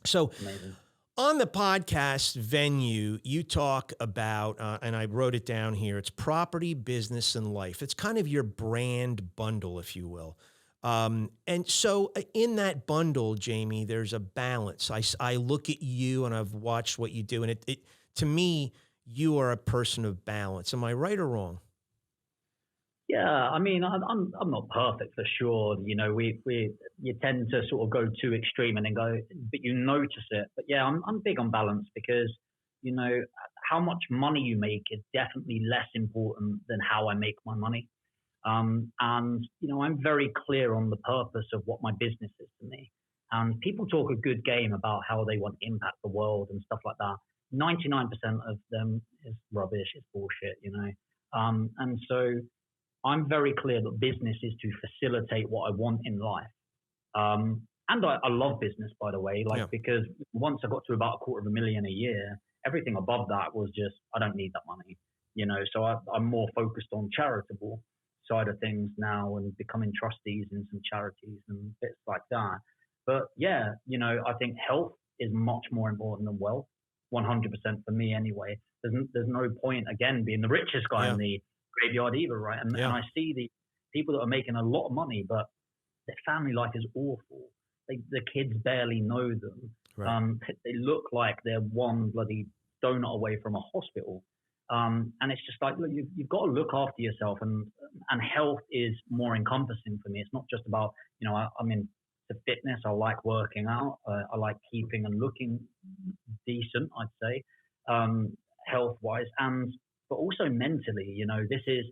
So Amazing. On the podcast venue, you talk about, and I wrote it down here, it's property, business, and life. It's kind of your brand bundle, if you will. And so in that bundle, Jamie, there's a balance. I look at you and I've watched what you do, and it to me, you are a person of balance. Am I right or wrong? Yeah, I mean, I'm not perfect for sure. You tend to sort of go too extreme and then go, but you notice it. But yeah, I'm big on balance, because how much money you make is definitely less important than how I make my money. And I'm very clear on the purpose of what my business is to me. And people talk a good game about how they want to impact the world and stuff like that. 99% of them is rubbish, it's bullshit, And so I'm very clear that business is to facilitate what I want in life. And I love business, by the way, because once I got to about $250,000 a year, everything above that was just, I don't need that money, so I'm more focused on charitable side of things now and becoming trustees in some charities and bits like that. But yeah, I think health is much more important than wealth, 100% for me anyway. There's no point, again, being the richest guy in the graveyard either, right? And I see the people that are making a lot of money, but their family life is awful. The kids barely know them. Right. They look like they're one bloody donut away from a hospital. And it's just like, look, you've got to look after yourself, and health is more encompassing for me. It's not just about, I'm into fitness. I like working out. I like keeping and looking decent, I'd say, health wise, but also mentally. This is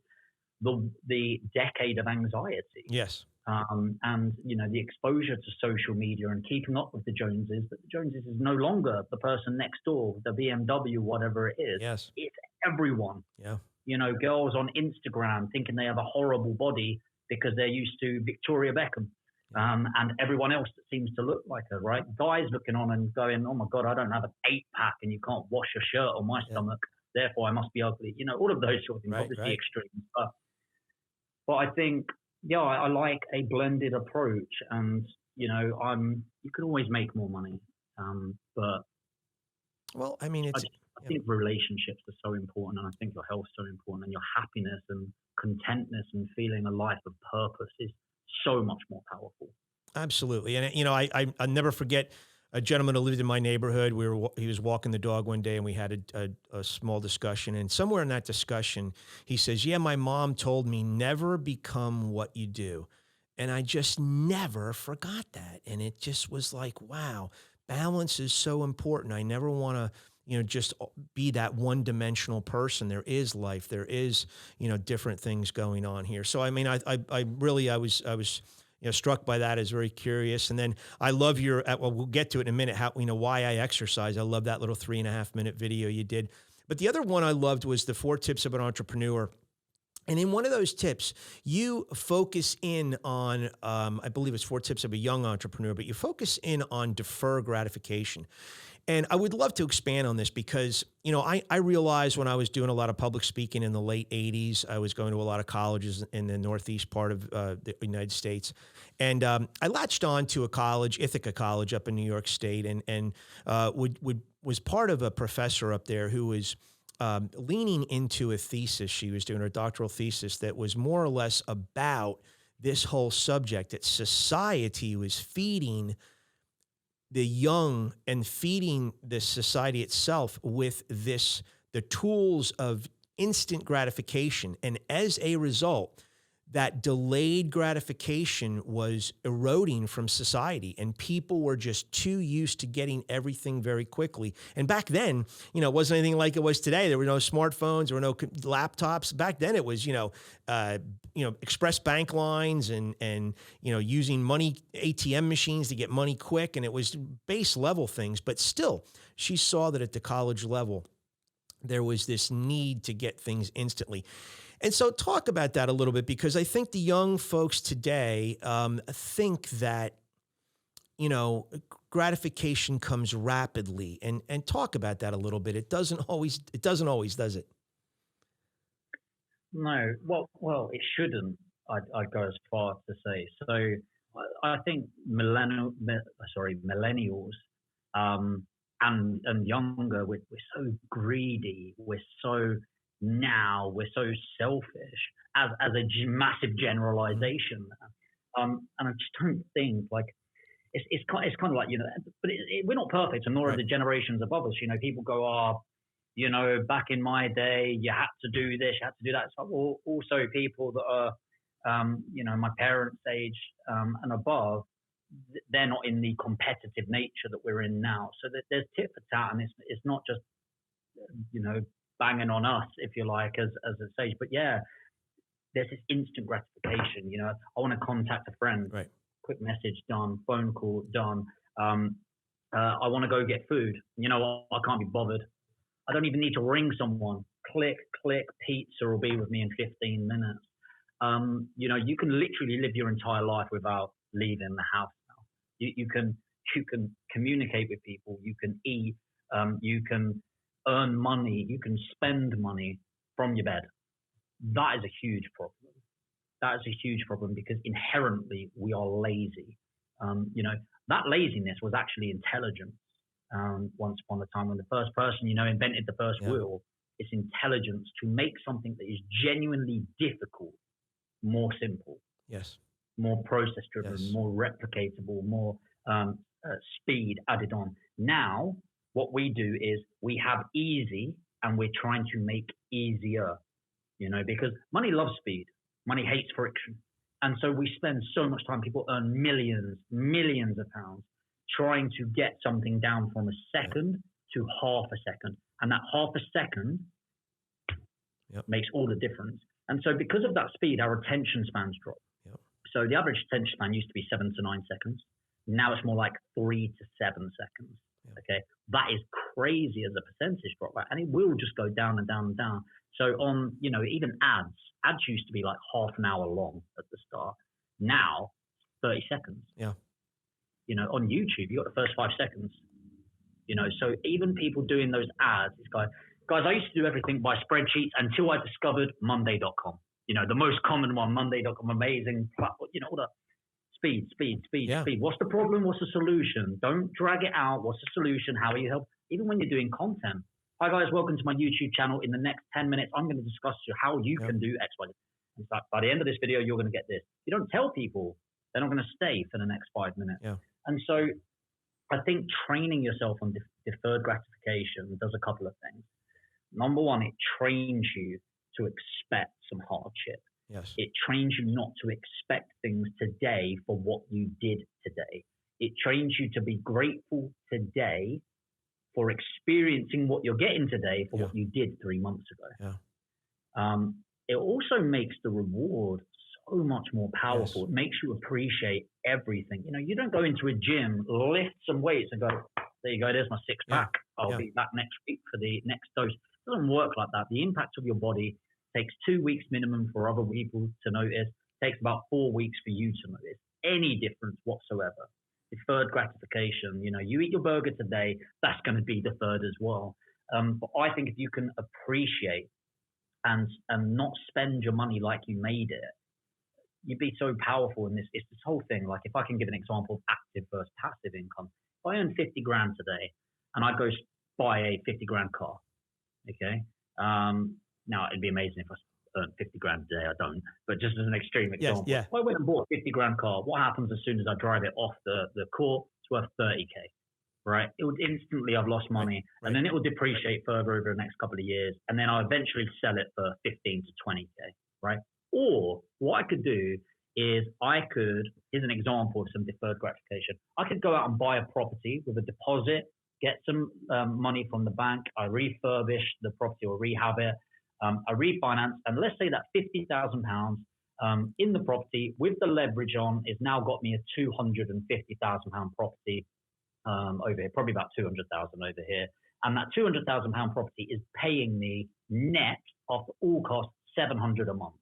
the decade of anxiety. Yes. And the exposure to social media and keeping up with the Joneses. But the Joneses is no longer the person next door, the BMW, whatever it is. Yes. It's everyone. Yeah. Girls on Instagram thinking they have a horrible body because they're used to Victoria Beckham, and everyone else that seems to look like her. Right? Guys looking on and going, "Oh my God, I don't have an 8-pack, and you can't wash a shirt on my stomach. Therefore, I must be ugly." All of those sort of things. Right, Obviously, right. extremes, but I think. Yeah, I like a blended approach, and you can always make more money, but well, I mean, I think relationships are so important, and I think your health's so important, and your happiness and contentness and feeling a life of purpose is so much more powerful. Absolutely. And, I never forget a gentleman who lived in my neighborhood. He was walking the dog one day, and we had a small discussion. And somewhere in that discussion, he says, "Yeah, my mom told me never become what you do." And I just never forgot that. And it just was like, wow, balance is so important. I never want to, just be that one-dimensional person. There is life. There is, different things going on here. So, I mean, I was struck by that. Is very curious. And then I love well, we'll get to it in a minute, how, why I exercise. I love that little 3.5-minute video you did. But the other one I loved was the 4 tips of an entrepreneur. And in one of those tips, you focus in on, I believe it's 4 tips of a young entrepreneur, but you focus in on defer gratification. And I would love to expand on this because, I realized when I was doing a lot of public speaking in the late 80s, I was going to a lot of colleges in the northeast part of the United States. And I latched on to a college, Ithaca College up in New York State, and was part of a professor up there who was leaning into a thesis. She was doing her doctoral thesis that was more or less about this whole subject, that society was feeding the young and feeding the society itself with the tools of instant gratification. And as a result, that delayed gratification was eroding from society, and people were just too used to getting everything very quickly. And back then, it wasn't anything like it was today. There were no smartphones, there were no laptops. Back then it was, express bank lines and using money ATM machines to get money quick. And it was base level things, but still she saw that at the college level, there was this need to get things instantly. And so talk about that a little bit, because I think the young folks today think that, gratification comes rapidly, and talk about that a little bit. It doesn't always, does it? No, well, it shouldn't. I'd go as far to say. So I think millennials, and younger, we're so greedy. We're so selfish as a massive generalization. And I just don't think it's kind of like, but we're not perfect, and nor are the generations above us. People go, back in my day, you had to do this, you had to do that. So also people that are, my parents' age and above, they're not in the competitive nature that we're in now. So there's tit for tat, and it's not just, banging on us, if you like, as a stage. But yeah, there's this instant gratification. I want to contact a friend, right? Quick message done, phone call done. I want to go get food. I can't be bothered. I don't even need to ring someone. Click, pizza will be with me in 15 minutes. You can literally live your entire life without leaving the house now. You can communicate with people. You can eat. You can earn money. You can spend money from your bed. That is a huge problem. That is a huge problem, because inherently we are lazy. that laziness was actually intelligence. Once upon a time, when the first person, invented the first wheel, it's intelligence to make something that is genuinely difficult more simple. Yes. More process driven, more replicatable, more speed added on. Now, what we do is we have easy and we're trying to make easier, because money loves speed. Money hates friction. And so we spend so much time, people earn millions of pounds trying to get something down from a second to half a second. And that half a second makes all the difference. And so because of that speed, our attention spans drop. Yep. So the average attention span used to be 7 to 9 seconds. Now it's more like 3 to 7 seconds. Yep. Okay. That is crazy as a percentage drop, right? And it will just go down and down and down. So on, even ads used to be like half an hour long at the start. Now, 30 seconds. Yeah. On YouTube, you got the first 5 seconds. So even people doing those ads, it's guys, I used to do everything by spreadsheets until I discovered Monday.com. The most common one, Monday.com, amazing platform, all the speed. What's the problem? What's the solution? Don't drag it out. What's the solution? How are you help? Even when you're doing content. Hi guys, welcome to my YouTube channel. In the next 10 minutes, I'm going to discuss how you can do X, Y, Z. In fact, by the end of this video, you're going to get this. You don't tell people, they're not going to stay for the next 5 minutes. Yeah. And so I think training yourself on deferred gratification does a couple of things. Number one, it trains you to expect some hardship. Yes. It trains you not to expect things today for what you did today. It trains you to be grateful today for experiencing what you're getting today for what you did 3 months ago. Yeah. It also makes the reward so much more powerful. Yes. It makes you appreciate everything. You don't go into a gym, lift some weights and go, there you go, there's my 6-pack. I'll be back next week for the next dose. It doesn't work like that. The impact of your body takes 2 weeks minimum for other people to notice. It takes about 4 weeks for you to notice any difference whatsoever. Deferred gratification, you eat your burger today, that's going to be deferred as well. But I think if you can appreciate and not spend your money like you made it, you'd be so powerful in this. It's this whole thing. Like if I can give an example of active versus passive income, if I earn 50 grand today and I go buy a 50 grand car, okay? Now it'd be amazing if I earned 50 grand a day. I don't, but just as an extreme example, if I went and bought a 50 grand car, what happens as soon as I drive it off the court? It's worth 30K, right? It would instantly, I've lost money, and then it will depreciate further over the next couple of years, and then I'll eventually sell it for 15 to 20K, right? Or what I could do is here's an example of some deferred gratification. I could go out and buy a property with a deposit, get some money from the bank, I refurbish the property or rehab it, I refinance, and let's say that £50,000 in the property with the leverage on is now got me a £250,000 property over here, probably about 200,000 over here. And that £200,000 property is paying me net after all costs 700 a month.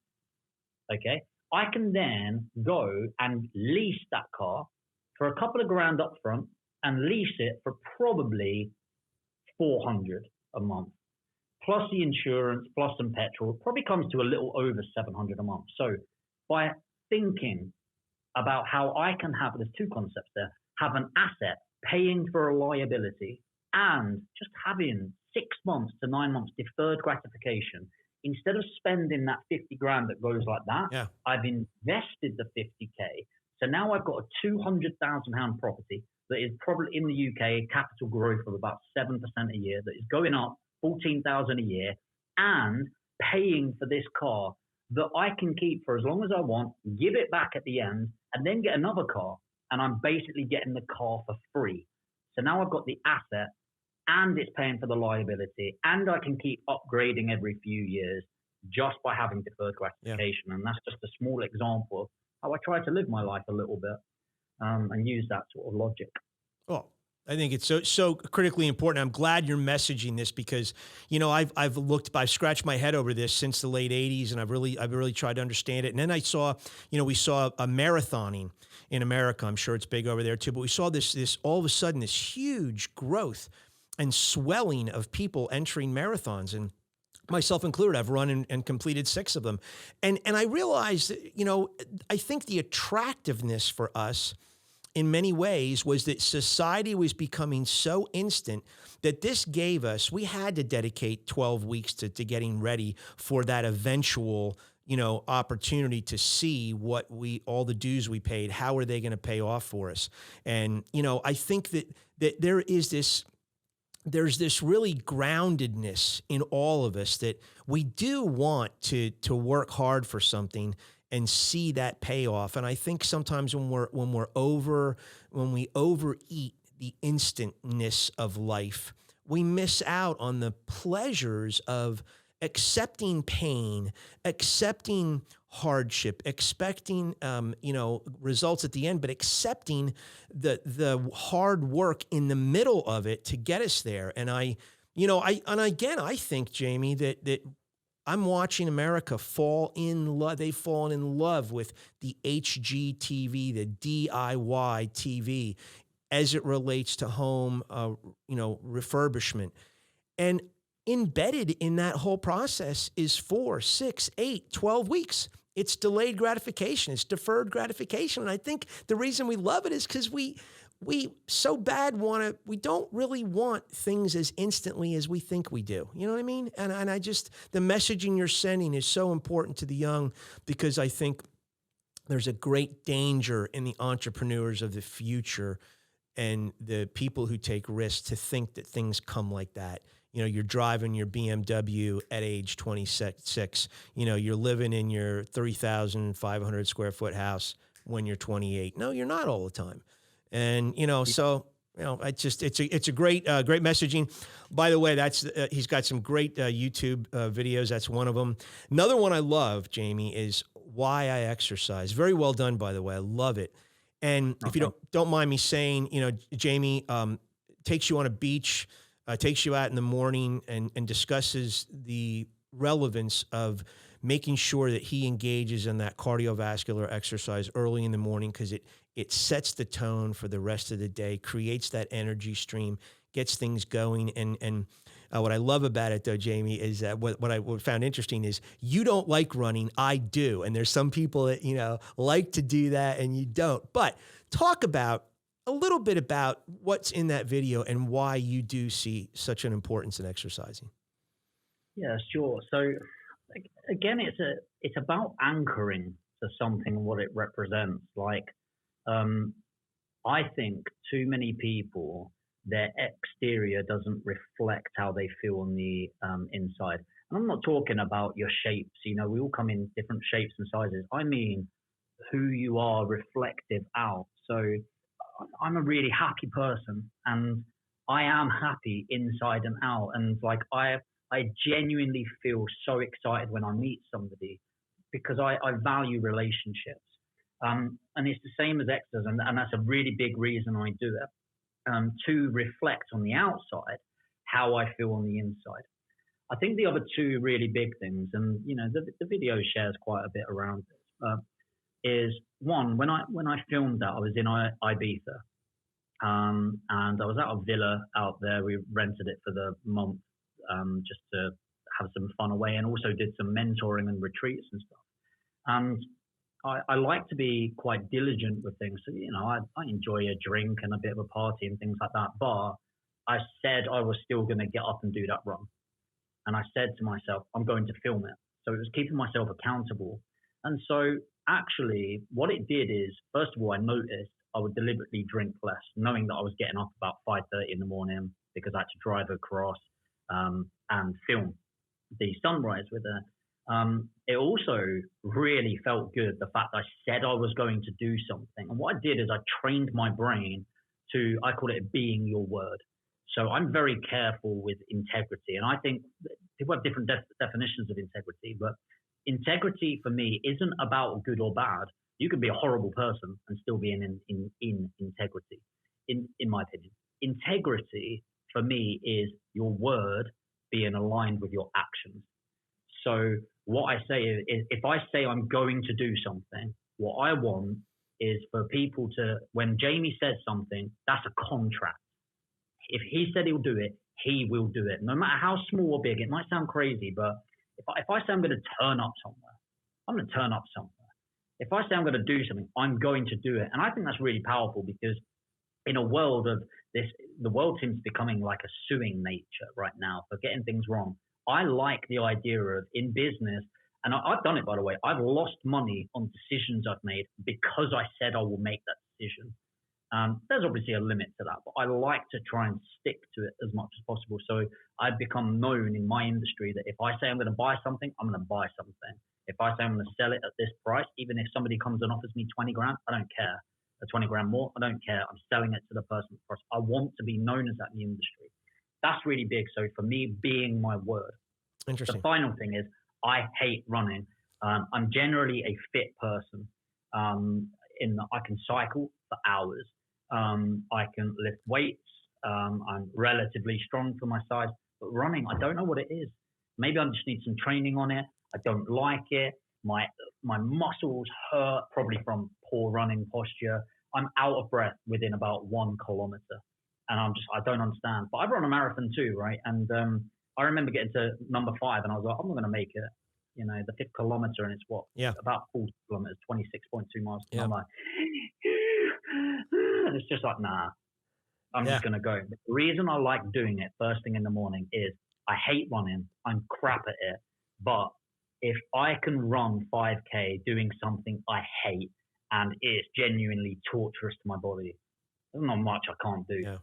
Okay. I can then go and lease that car for a couple of grand up front and lease it for probably 400 a month. Plus the insurance, plus some petrol, probably comes to a little over 700 a month. So by thinking about how I can have, there's two concepts there, have an asset paying for a liability and just having 6 months to 9 months deferred gratification, instead of spending that 50 grand that goes like that, I've invested the 50K. So now I've got a £200,000 property that is probably in the UK, capital growth of about 7% a year, that is going up 14,000 a year and paying for this car that I can keep for as long as I want, give it back at the end, and then get another car. And I'm basically getting the car for free. So now I've got the asset and it's paying for the liability, and I can keep upgrading every few years just by having deferred gratification. And that's just a small example of how I try to live my life a little bit and use that sort of logic. Well, I think it's so critically important. I'm glad you're messaging this because, I've scratched my head over this since the late 80s, and I've really tried to understand it. And then I saw, we saw a marathoning in America. I'm sure it's big over there too, but we saw this all of a sudden, this huge growth and swelling of people entering marathons, and myself included. I've run and completed 6 of them. And I realized, I think the attractiveness for us in many ways was that society was becoming so instant that this gave us, we had to dedicate 12 weeks to getting ready for that eventual, opportunity to see what all the dues we paid, how are they going to pay off for us? And, I think that there's this really groundedness in all of us that we do want to work hard for something and see that payoff. And I think sometimes when we overeat the instantness of life, we miss out on the pleasures of accepting pain, accepting hardship, expecting results at the end, but accepting the hard work in the middle of it to get us there. And I think, Jamie, that I'm watching America fall in love. They've fallen in love with the HGTV, the DIY TV, as it relates to home, refurbishment. And embedded in that whole process is 4, 6, 8, 12 weeks. It's delayed gratification. It's deferred gratification. And I think the reason we love it is because we so bad we don't really want things as instantly as we think we do. You know what I mean? And I just, the messaging you're sending is so important to the young, because I think there's a great danger in the entrepreneurs of the future and the people who take risks to think that things come like that. You're driving your BMW at age 26. You're living in your 3,500 square foot house when you're 28. No, you're not all the time. And, it's a great messaging. By the way, he's got some great YouTube videos. That's one of them. Another one I love, Jamie, is Why I Exercise. Very well done, by the way. I love it. And if you don't mind me saying, Jamie takes you on a beach, takes you out in the morning and discusses the relevance of making sure that he engages in that cardiovascular exercise early in the morning, because it sets the tone for the rest of the day, creates that energy stream, gets things going. And what I love about it, though, Jamie, is that what I found interesting is you don't like running. I do. And there's some people that, like to do that and you don't. But talk about a little bit about what's in that video and why you do see such an importance in exercising. Yeah, sure. So again, it's about anchoring to something, what it represents. Like, I think too many people, their exterior doesn't reflect how they feel on the inside. And I'm not talking about your shapes. We all come in different shapes and sizes. I mean, who you are reflective out. So I'm a really happy person, and I am happy inside and out. And like, I genuinely feel so excited when I meet somebody, because I value relationships. And it's the same as exercise, and that's a really big reason I do it, to reflect on the outside how I feel on the inside. I think the other two really big things, and the video shares quite a bit around this, is one, when I filmed that, I was in Ibiza, and I was at a villa out there. We rented it for the month, just to have some fun away, and also did some mentoring and retreats and stuff. And I like to be quite diligent with things. So, I enjoy a drink and a bit of a party and things like that. But I said I was still going to get up and do that run. And I said to myself, I'm going to film it. So it was keeping myself accountable. And so actually what it did is, first of all, I noticed I would deliberately drink less, knowing that I was getting up about 5:30 in the morning because I had to drive across and film the sunrise with it. It also really felt good, the fact that I said I was going to do something. And what I did is I trained my brain to, I call it being your word. So I'm very careful with integrity. And I think people have different definitions of integrity, but integrity for me isn't about good or bad. You can be a horrible person and still be in integrity, in my opinion. Integrity for me is your word being aligned with your actions. So what I say is, if I say I'm going to do something, what I want is for people to, when Jamie says something, that's a contract. If he said he'll do it, he will do it. No matter how small or big, it might sound crazy, but if I say I'm going to turn up somewhere, I'm going to turn up somewhere. if I say I'm going to do something, I'm going to do it. And I think that's really powerful because in a world of this, the world seems becoming like a suing nature right now for getting things wrong. I like the idea of in business, and I've done it, by the way. I've lost money on decisions I've made because I said I will make that decision. There's obviously a limit to that, but I like to try and stick to it as much as possible. So I've become known in my industry that if I say I'm going to buy something, I'm going to buy something. If I say I'm going to sell it at this price, even if somebody comes and offers me 20 grand, I don't care. 20 grand more, I don't care. I'm selling it to the person first. I want to be known as that in the industry. That's really big. So for me, being my word. Interesting. The final thing is I hate running. I'm generally a fit person. In that I can cycle for hours. I can lift weights. I'm relatively strong for my size. But running, I don't know what it is. Maybe I just need some training on it. I don't like it. My muscles hurt, probably from poor running posture. I'm out of breath within about 1 kilometer. And I don't understand. But I've run a marathon too, right? And I remember getting to number 5 and I was like, I'm not going to make it. You know, the 5th kilometer, and it's what? Yeah. About 40 kilometers, 26.2 miles. Yeah. And I'm like, and it's just like, nah, I'm just going to go. The reason I like doing it first thing in the morning is I hate running. I'm crap at it. But if I can run 5K doing something I hate and it's genuinely torturous to my body, there's not much I can't do. Yeah.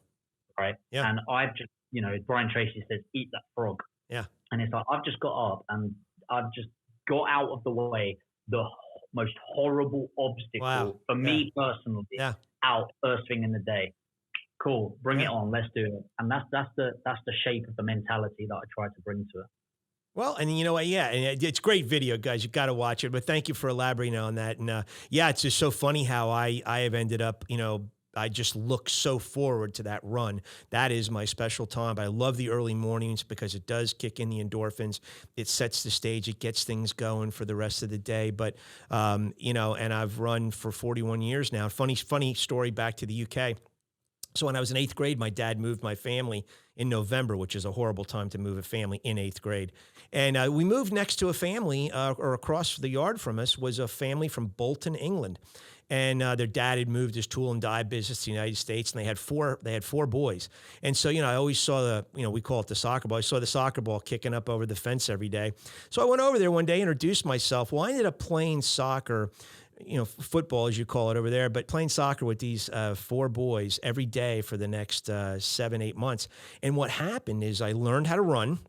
Right. Yeah. And I've just, you know, Brian Tracy says, eat that frog. Yeah. And it's like, I've just got up and I've just got out of the way the most horrible obstacle for me personally out first thing in the day. Cool. Bring it on. Let's do it. And that's the shape of the mentality that I try to bring to it. Well, and you know what? Yeah, and it's great video, guys. You've got to watch it. But thank you for elaborating on that. And it's just so funny how I have ended up, you know, I just look so forward to that run. That is my special time. But I love the early mornings because it does kick in the endorphins. It sets the stage. It gets things going for the rest of the day. But, you know, and I've run for 41 years now. Funny story back to the UK. So when I was in 8th grade, my dad moved my family in November, which is a horrible time to move a family in 8th grade. And we moved next to a family, or across the yard from us was a family from Bolton, England. And their dad had moved his tool and die business to the United States, and they had four boys. And so, you know, I always saw we call it the soccer ball. I saw the soccer ball kicking up over the fence every day. So I went over there one day, introduced myself. Well, I ended up playing soccer, you know, football, as you call it over there, but playing soccer with these 4 boys every day for the next 7-8 months. And what happened is I learned how to run.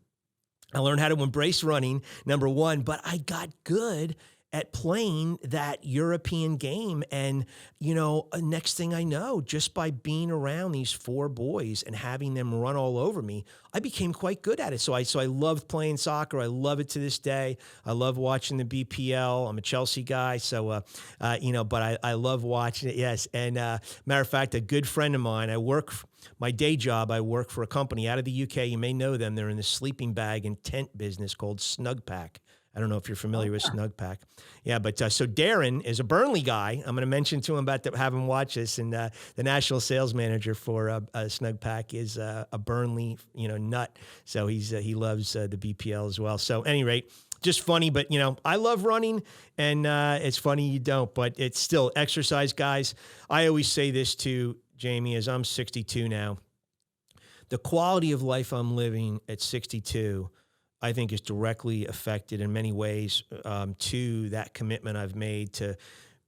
I learned how to embrace running, number one, but I got good at playing that European game. And, you know, next thing I know, just by being around these 4 boys and having them run all over me, I became quite good at it. So I loved playing soccer. I love it to this day. I love watching the BPL. I'm a Chelsea guy. So, you know, but I love watching it. Yes. And matter of fact, a good friend of mine, my day job, I work for a company out of the UK. You may know them. They're in the sleeping bag and tent business called Snugpack. I don't know if you're familiar with Snugpack. Yeah, but so Darren is a Burnley guy. I'm going to mention to him have him watch this. And the national sales manager for Snugpack is a Burnley, you know, nut. So he loves the BPL as well. So at any rate, just funny. But, you know, I love running, and it's funny you don't. But it's still exercise, guys. I always say this to Jamie, as I'm 62 now. The quality of life I'm living at 62, I think, is directly affected in many ways to that commitment I've made to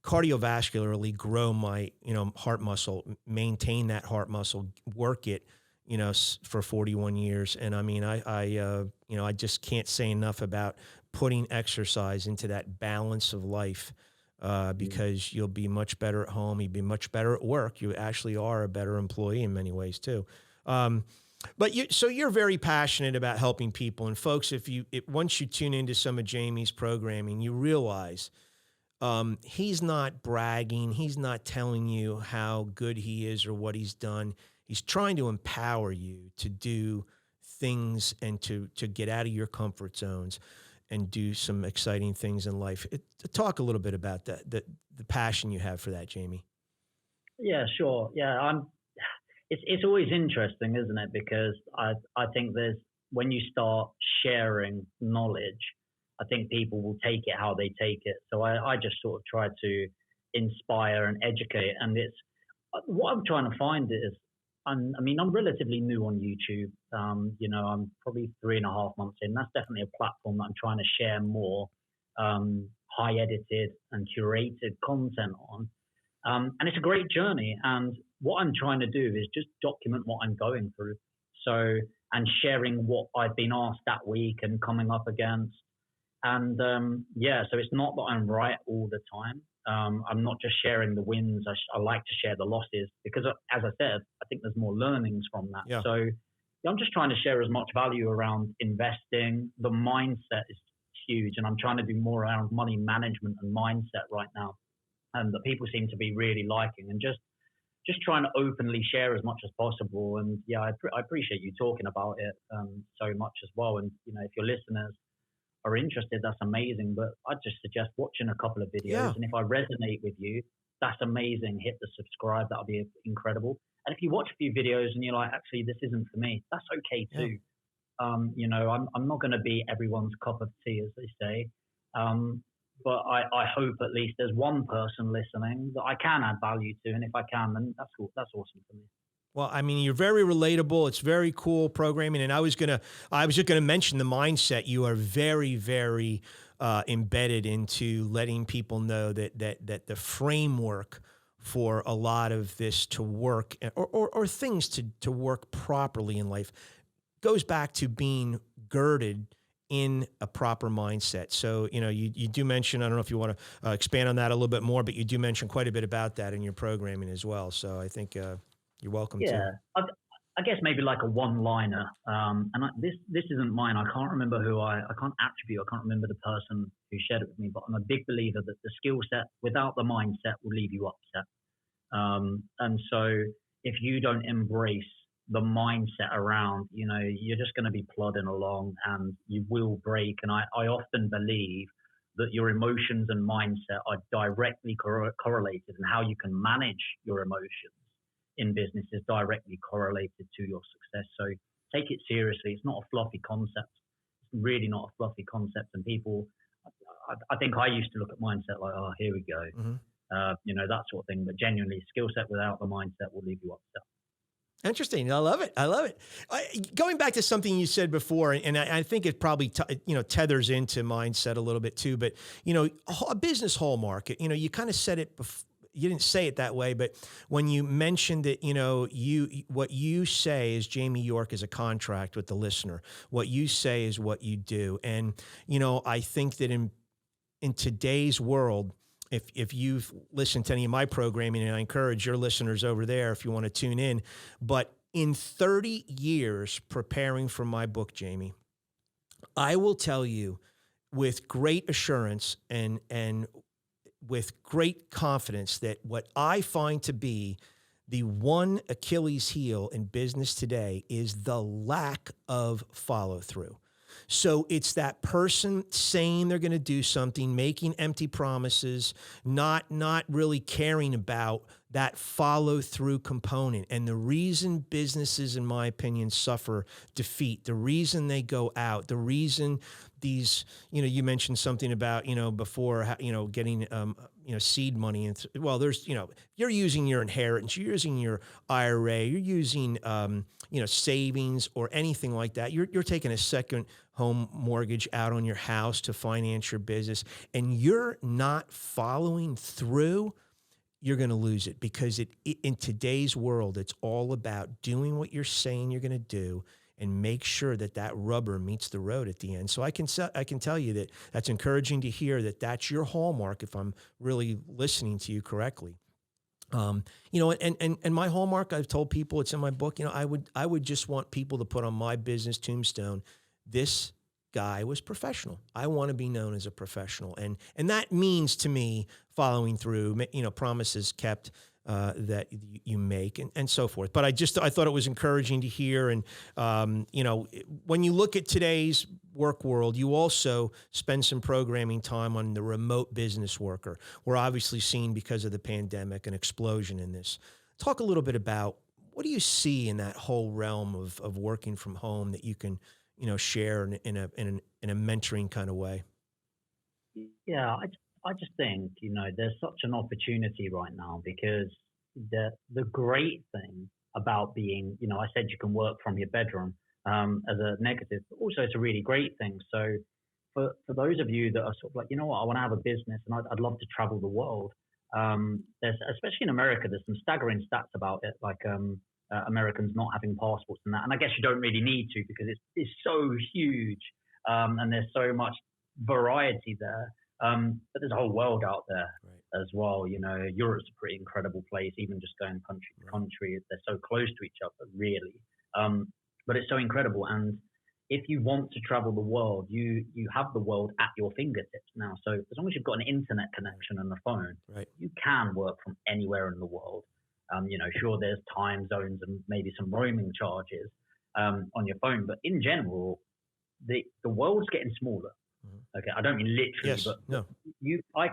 cardiovascularly grow my, you know, heart muscle, maintain that heart muscle, work it, you know, for 41 years. And I mean, you know, I just can't say enough about putting exercise into that balance of life because you'll be much better at home. You'll be much better at work. You actually are a better employee in many ways too. But you're very passionate about helping people, and folks, once you tune into some of Jamie's programming, you realize he's not bragging, he's not telling you how good he is or what he's done. He's trying to empower you to do things and to get out of your comfort zones and do some exciting things in life. Talk a little bit about that, the passion you have for that, Jamie. Yeah, sure. Yeah, It's always interesting, isn't it? Because I think when you start sharing knowledge, I think people will take it how they take it. So I just sort of try to inspire and educate. And it's what I'm trying to find is, I'm relatively new on YouTube. I'm probably 3.5 months in. That's definitely a platform that I'm trying to share more high edited and curated content on. And it's a great journey. And what I'm trying to do is just document what I'm going through. So, and sharing what I've been asked that week and coming up against. And so it's not that I'm right all the time. I'm not just sharing the wins. I like to share the losses because, as I said, I think there's more learnings from that. Yeah. So I'm just trying to share as much value around investing. The mindset is huge, and I'm trying to do more around money management and mindset right now, and that people seem to be really liking, and just trying to openly share as much as possible. And yeah, I appreciate you talking about it so much as well. And if your listeners are interested, that's amazing. But I'd just suggest watching a couple of videos. Yeah. And if I resonate with you, that's amazing. Hit the subscribe. That'll be incredible. And if you watch a few videos and you're like, actually, this isn't for me, that's okay too. Yeah. I'm not going to be everyone's cup of tea, as they say. But I hope at least there's one person listening that I can add value to. And if I can, then that's awesome for me. Well, you're very relatable. It's very cool programming. And I was just gonna mention the mindset. You are very, very embedded into letting people know that the framework for a lot of this to work or things to work properly in life goes back to being girded in a proper mindset. So, you do mention, I don't know if you want to expand on that a little bit more, but you do mention quite a bit about that in your programming as well. So I think you're welcome to. Yeah, I guess maybe like a one-liner. This isn't mine. I can't remember I can't remember the person who shared it with me, but I'm a big believer that the skill set without the mindset will leave you upset. And so if you don't embrace the mindset around, you're just going to be plodding along and you will break. And I often believe that your emotions and mindset are directly correlated, and how you can manage your emotions in business is directly correlated to your success. So take it seriously. It's not a fluffy concept. It's really not a fluffy concept. And people, I think I used to look at mindset like, oh, here we go. Mm-hmm. That sort of thing. But genuinely, skill set without the mindset will leave you upset. Interesting. I love it. Going back to something you said before, and I think it probably tethers into mindset a little bit too. But a business hallmark. You kind of said it before. You didn't say it that way, but when you mentioned that, what you say is Jamie York is a contract with the listener. What you say is what you do. And, I think that in today's world, if you've listened to any of my programming, and I encourage your listeners over there if you want to tune in, but in 30 years preparing for my book, Jamie, I will tell you with great assurance and with great confidence that what I find to be the one Achilles heel in business today is the lack of follow through. So it's that person saying they're going to do something, making empty promises, not really caring about that follow through component. And the reason businesses, in my opinion, suffer defeat, the reason they go out, the reason these, you mentioned something about, before, getting, seed money. And there's, you're using your inheritance, you're using your IRA, you're using, savings or anything like that. You're taking a second home mortgage out on your house to finance your business, and you're not following through, you're going to lose it, because in today's world, it's all about doing what you're saying you're going to do and make sure that rubber meets the road at the end. So I can tell you that that's encouraging to hear that that's your hallmark, if I'm really listening to you correctly. And my hallmark, I've told people, it's in my book, I would just want people to put on my business tombstone, this guy was professional. I want to be known as a professional. And that means to me following through, promises kept, that you make and so forth. But I thought it was encouraging to hear. And, when you look at today's work world, you also spend some programming time on the remote business worker. We're obviously seeing, because of the pandemic, an explosion in this. Talk a little bit about, what do you see in that whole realm of working from home that you can, share in a mentoring kind of way? Yeah, I just think, there's such an opportunity right now because the great thing about being, I said you can work from your bedroom as a negative, but also it's a really great thing. So for those of you that are sort of like, you know what, I want to have a business and I'd love to travel the world. There's, especially in America, there's some staggering stats about it, like Americans not having passports and that. And I guess you don't really need to because it's so huge and there's so much variety there. But there's a whole world out there as well. Europe's a pretty incredible place, even just going country to country. They're so close to each other, really. But it's so incredible. And if you want to travel the world, you have the world at your fingertips now. So as long as you've got an internet connection and a phone, you can work from anywhere in the world. Sure, there's time zones and maybe some roaming charges on your phone, but in general, the world's getting smaller. Okay, I don't mean literally, but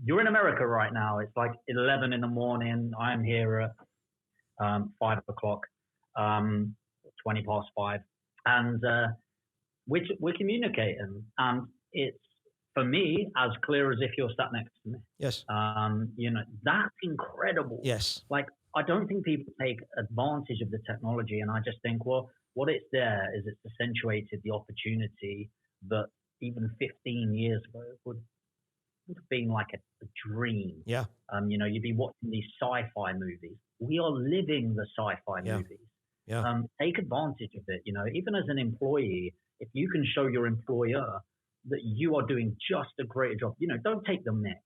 you're in America right now. It's like 11 in the morning. I'm here at 5 o'clock, 20 past 5, and we're communicating, and it's, for me, as clear as if you're sat next to me. Yes. That's incredible. Yes. Like, I don't think people take advantage of the technology, and I just think, well, what it's there is it's accentuated the opportunity that even 15 years ago would have been like a dream. Yeah. You'd be watching these sci-fi movies. We are living the sci-fi movies. Yeah. Take advantage of it. Even as an employee, if you can show your employer that you are doing just a great job, don't take the mick.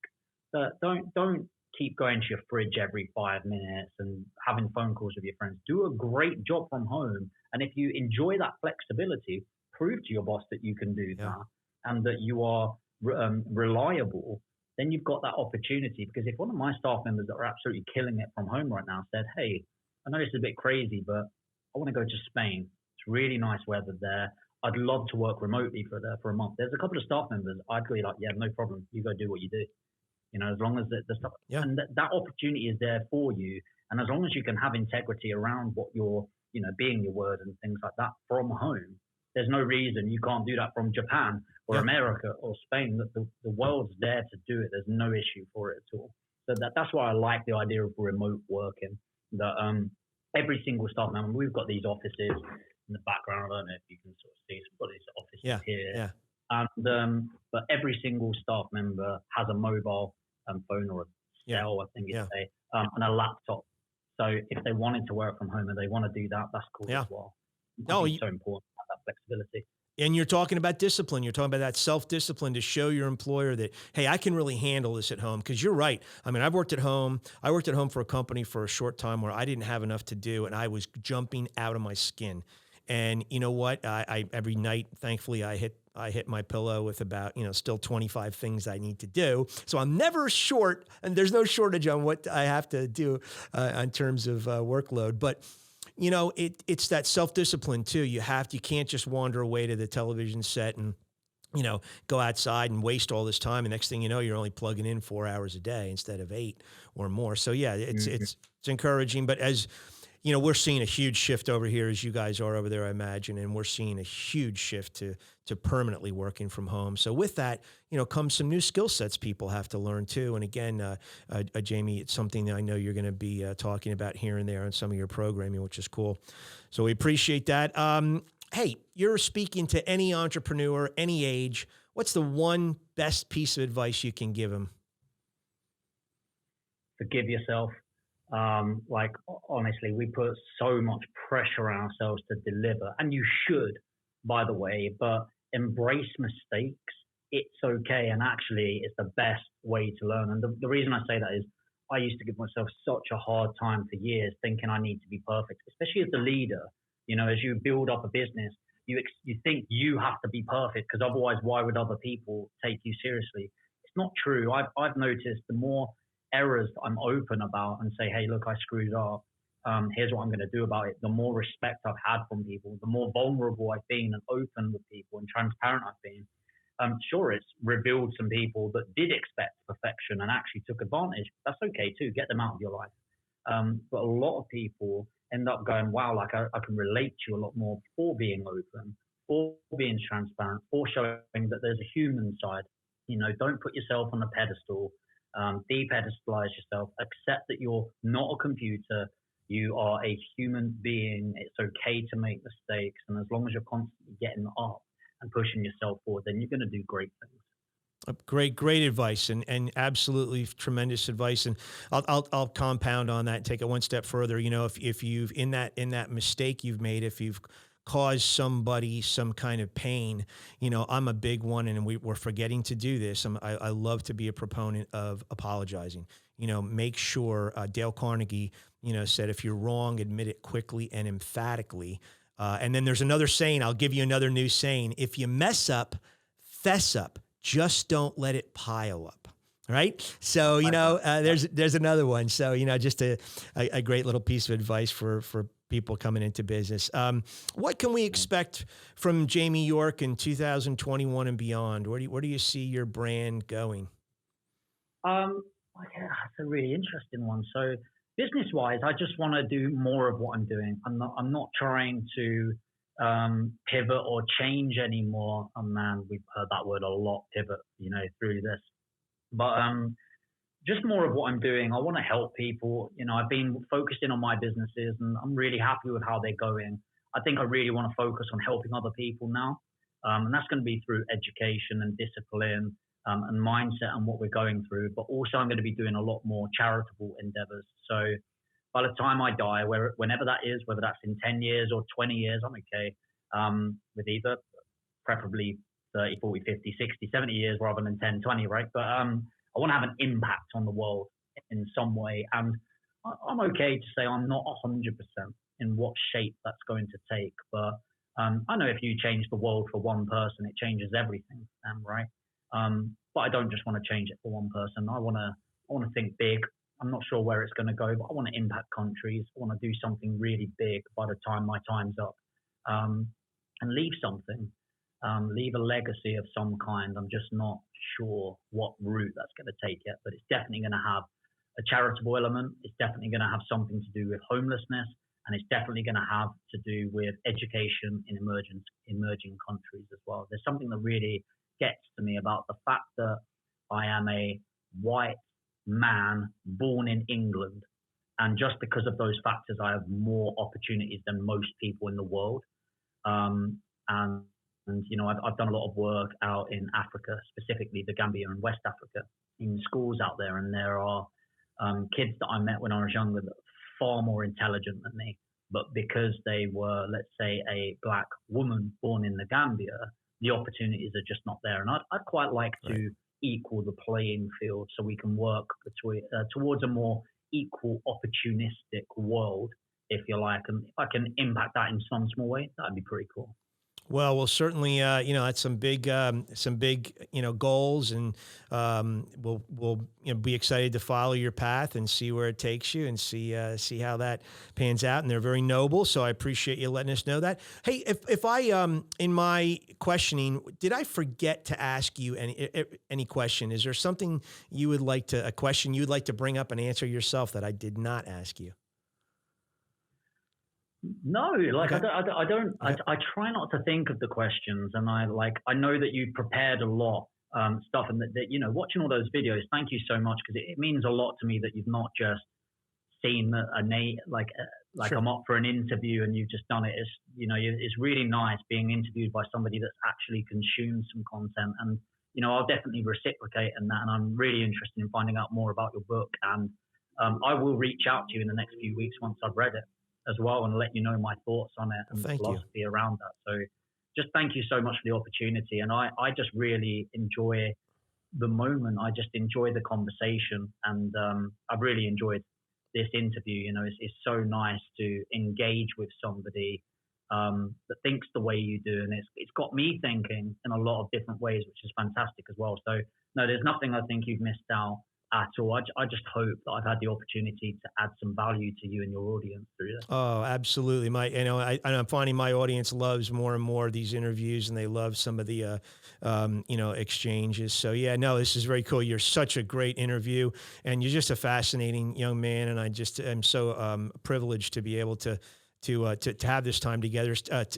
Don't keep going to your fridge every 5 minutes and having phone calls with your friends. Do a great job from home. And if you enjoy that flexibility, prove to your boss that you can do that and that you are reliable, then you've got that opportunity. Because if one of my staff members that are absolutely killing it from home right now said, hey, I know this is a bit crazy, but I want to go to Spain. It's really nice weather there. I'd love to work remotely for a month. There's a couple of staff members I'd be like, yeah, no problem. You go do what you do. As long as the stuff and that opportunity is there for you. And as long as you can have integrity around what you're, being your word and things like that from home, there's no reason you can't do that from Japan or America or Spain. That the world's there to do it. There's no issue for it at all. So that's why I like the idea of remote working. That every single staff member, we've got these offices in the background. I don't know if you can sort of see some of these offices here. Yeah. And but every single staff member has a mobile phone or a cell, I think you'd say, and a laptop. So if they wanted to work from home and they want to do that, that's cool as well. It's so important to have that flexibility. And you're talking about discipline. You're talking about that self-discipline to show your employer that, hey, I can really handle this at home. Because you're right. I mean, I've worked at home. I worked at home for a company for a short time where I didn't have enough to do, and I was jumping out of my skin. And you know what? I every night, thankfully, I hit my pillow with about, still 25 things I need to do. So I'm never short, and there's no shortage on what I have to do in terms of workload. But it's that self-discipline too. You can't just wander away to the television set and, go outside and waste all this time. And next thing you know, you're only plugging in 4 hours a day instead of 8 or more. So yeah, it's encouraging. But as we're seeing a huge shift over here, as you guys are over there, I imagine, and we're seeing a huge shift to permanently working from home. So with that, comes some new skill sets people have to learn too. And again, Jamie, it's something that I know you're going to be talking about here and there in some of your programming, which is cool. So we appreciate that. Hey, you're speaking to any entrepreneur, any age. What's the one best piece of advice you can give them? Forgive yourself. Honestly, we put so much pressure on ourselves to deliver, and you should, by the way, but embrace mistakes. It's okay. And actually it's the best way to learn. And the reason I say that is I used to give myself such a hard time for years thinking I need to be perfect, especially as a leader. As you build up a business, you think you have to be perfect because otherwise why would other people take you seriously? It's not true. I've noticed the more errors I'm open about and say, hey, look, I screwed up. Here's what I'm going to do about it. The more respect I've had from people, the more vulnerable I've been and open with people and transparent I've been. Sure, it's revealed some people that did expect perfection and actually took advantage. That's okay too. Get them out of your life. But a lot of people end up going, wow, like I can relate to you a lot more for being open, for being transparent, for showing that there's a human side Don't put yourself on a pedestal. De-pedestalize yourself. Accept that you're not a computer. You are a human being. It's okay to make mistakes. And as long as you're constantly getting up and pushing yourself forward, then you're going to do great things. Great advice, and absolutely tremendous advice. And I'll compound on that and take it one step further. If you've in that mistake you've made, if you've caused somebody some kind of pain, I'm a big one, and we're forgetting to do this. I love to be a proponent of apologizing. Make sure Dale Carnegie, said, if you're wrong, admit it quickly and emphatically. And then there's another saying. I'll give you another new saying: if you mess up, fess up. Just don't let it pile up. Right. So, there's another one. So, just a great little piece of advice for people coming into business. What can we expect from Jamie York in 2021 and beyond? Where do you see your brand going? Yeah, that's a really interesting one. So business wise, I just want to do more of what I'm doing. I'm not trying to pivot or change anymore. Oh man, we've heard that word a lot, pivot, through this. But just more of what I'm doing. I want to help people. I've been focusing on my businesses, and I'm really happy with how they're going. I think I really want to focus on helping other people now. And that's going to be through education and discipline and mindset and what we're going through. But also I'm going to be doing a lot more charitable endeavors. So by the time I die, whenever that is, whether that's in 10 years or 20 years, I'm okay with either, preferably 30, 40, 50, 60, 70 years rather than 10, 20, right? But I want to have an impact on the world in some way. And I'm okay to say I'm not 100% in what shape that's going to take. But I know if you change the world for one person, it changes everything, right? But I don't just want to change it for one person. I want to think big. I'm not sure where it's going to go, but I want to impact countries. I want to do something really big by the time my time's up, and leave something, leave a legacy of some kind. I'm just not sure what route that's going to take yet, but it's definitely going to have a charitable element. It's definitely going to have something to do with homelessness, and it's definitely going to have to do with education in emerging countries as well. There's something that really gets to me about the fact that I am a white man born in England, and just because of those factors, I have more opportunities than most people in the world. And I've done a lot of work out in Africa, specifically the Gambia and West Africa, in schools out there, and there are kids that I met when I was younger that are far more intelligent than me, but because they were, let's say, a black woman born in the Gambia, the opportunities are just not there. And I'd quite like to equal the playing field so we can work towards a more equal, opportunistic world, if you like. And if I can impact that in some small way, that'd be pretty cool. Well, certainly, that's some big, goals, and we'll be excited to follow your path and see where it takes you, and see how that pans out. And they're very noble, so I appreciate you letting us know that. Hey, if I in my questioning, did I forget to ask you any question? Is there something a question you would like to bring up and answer yourself that I did not ask you? No, okay. I try not to think of the questions, and I know that you prepared a lot stuff, and that watching all those videos, thank you so much, because it means a lot to me that you've not just seen a name sure. I'm up for an interview and you've just done it. It's really nice being interviewed by somebody that's actually consumed some content, and I'll definitely reciprocate in that, and I'm really interested in finding out more about your book, and I will reach out to you in the next few weeks once I've read it as well, and let you know my thoughts on it and the philosophy around that. So just thank you so much for the opportunity. And I just really enjoy the moment. I just enjoy the conversation, and I've really enjoyed this interview. It's so nice to engage with somebody that thinks the way you do. And it's got me thinking in a lot of different ways, which is fantastic as well. So no, there's nothing I think you've missed out at all. I just hope that I've had the opportunity to add some value to you and your audience through this. Oh, absolutely. I'm finding my audience loves more and more these interviews, and they love some of the, exchanges. So yeah, no, this is very cool. You're such a great interview, and you're just a fascinating young man. And I just am so privileged to be able to to have this time together.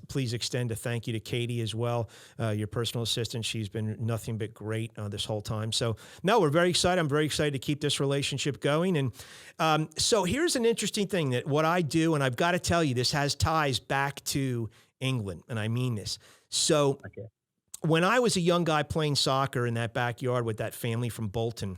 Please extend a thank you to Katie as well, your personal assistant. She's been nothing but great this whole time. So no, we're very excited. I'm very excited to keep this relationship going. And so here's an interesting thing that what I do, and I've got to tell you, this has ties back to England, and I mean this. So when I was a young guy playing soccer in that backyard with that family from Bolton,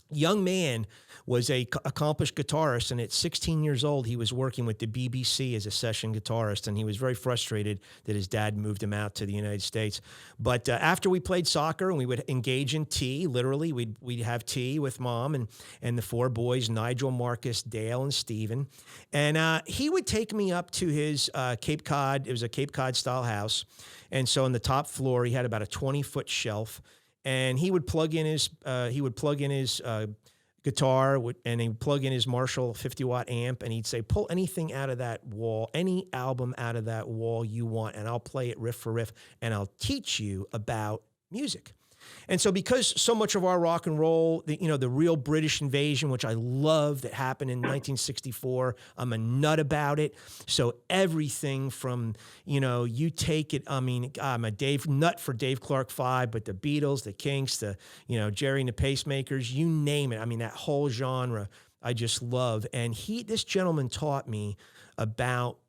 young man was a accomplished guitarist, and at 16 years old, he was working with the BBC as a session guitarist, and he was very frustrated that his dad moved him out to the United States. But after we played soccer and we would engage in tea, literally, we'd have tea with mom and the four boys, Nigel, Marcus, Dale, and Stephen, and he would take me up to his Cape Cod. It was a Cape Cod style house, and so on the top floor, he had about a 20-foot shelf. And he would plug in his guitar, and he'd plug in his Marshall 50-watt amp, and he'd say, pull anything out of that wall, any album out of that wall you want, and I'll play it riff for riff, and I'll teach you about music. And so because so much of our rock and roll, the real British invasion, which I love, that happened in 1964, I'm a nut about it. So everything from, you take it, I mean, I'm a nut for Dave Clark 5, but the Beatles, the Kinks, Jerry and the Pacemakers, you name it. I mean, that whole genre I just love. And this gentleman taught me about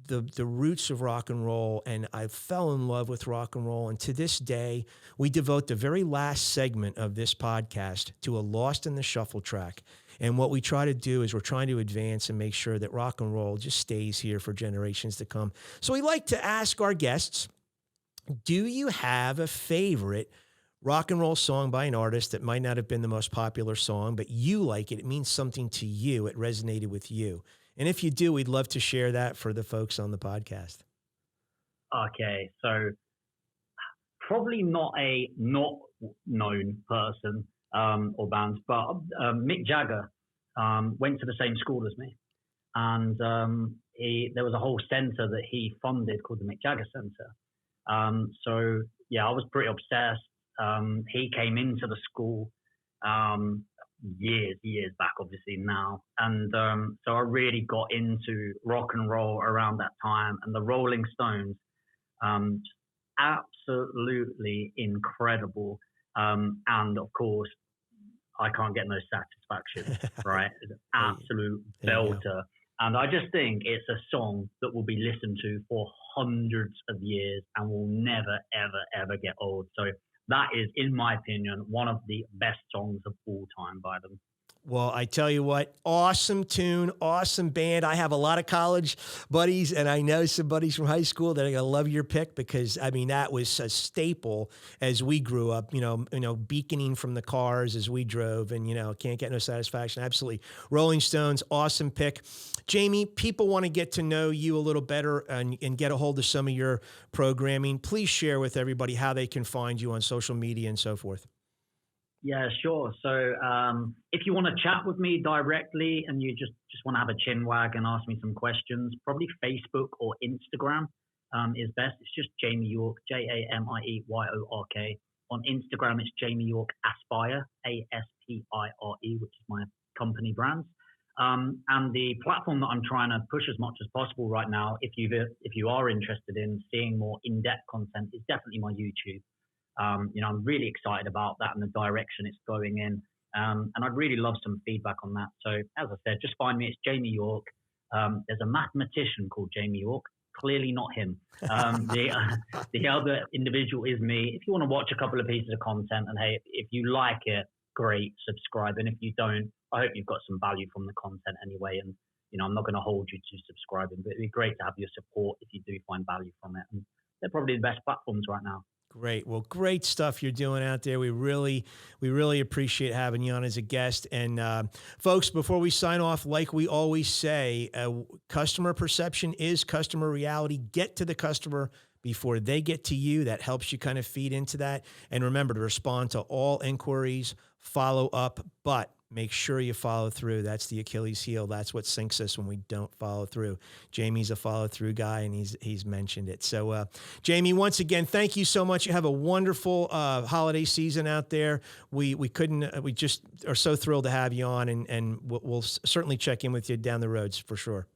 the roots of rock and roll, and I fell in love with rock and roll. And to this day, we devote the very last segment of this podcast to a Lost in the Shuffle track. And what we try to do is we're trying to advance and make sure that rock and roll just stays here for generations to come. So we like to ask our guests, do you have a favorite rock and roll song by an artist that might not have been the most popular song, but you like it? It means something to you. It resonated with you. And if you do, we'd love to share that for the folks on the podcast. Okay, so probably not a not known person or band, but Mick Jagger went to the same school as me. And there was a whole center that he funded called the Mick Jagger Center. So, yeah, I was pretty obsessed. He came into the school years back, obviously now. And so I really got into rock and roll around that time. And the Rolling Stones, absolutely incredible. And of course, I can't get no satisfaction, right? It's an absolute belter. And I just think it's a song that will be listened to for hundreds of years and will never, ever get old. So that is, in my opinion, one of the best songs of all time by them. Well, I tell you what, awesome tune, awesome band. I have a lot of college buddies, and I know some buddies from high school that are going to love your pick because, I mean, that was a staple as we grew up, beaconing from the cars as we drove and, can't get no satisfaction. Absolutely. Rolling Stones, awesome pick. Jamie, people want to get to know you a little better and get a hold of some of your programming. Please share with everybody how they can find you on social media and so forth. Yeah, sure. So if you want to chat with me directly and you just want to have a chin wag and ask me some questions, probably Facebook or Instagram is best. It's just Jamie York, JamieYork. On Instagram, it's Jamie York Aspire, Aspire, which is my company brand. And the platform that I'm trying to push as much as possible right now, if you are interested in seeing more in-depth content, is definitely my YouTube. I'm really excited about that and the direction it's going in. And I'd really love some feedback on that. So as I said, just find me. It's Jamie York. There's a mathematician called Jamie York. Clearly not him. The other individual is me. If you want to watch a couple of pieces of content and hey, if you like it, great, subscribe. And if you don't, I hope you've got some value from the content anyway. And, I'm not going to hold you to subscribing, but it'd be great to have your support if you do find value from it. And they're probably the best platforms right now. Great. Well, great stuff you're doing out there. We really appreciate having you on as a guest. And folks, before we sign off, like we always say, customer perception is customer reality. Get to the customer before they get to you. That helps you kind of feed into that. And remember to respond to all inquiries, follow up, but make sure you follow through. That's the Achilles heel. That's what sinks us when we don't follow through. Jamie's a follow through guy, and he's mentioned it. So, Jamie, once again, thank you so much. You have a wonderful holiday season out there. We just are so thrilled to have you on, and we'll certainly check in with you down the roads for sure.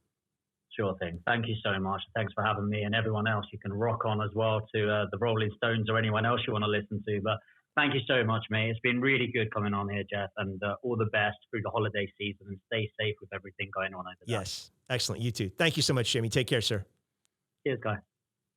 Sure thing. Thank you so much. Thanks for having me, and everyone else. You can rock on as well to the Rolling Stones or anyone else you want to listen to. But thank you so much, mate. It's been really good coming on here, Jeff, and all the best through the holiday season, and stay safe with everything going on over there. Yes. Excellent. You too. Thank you so much, Jamie. Take care, sir. Cheers, guys.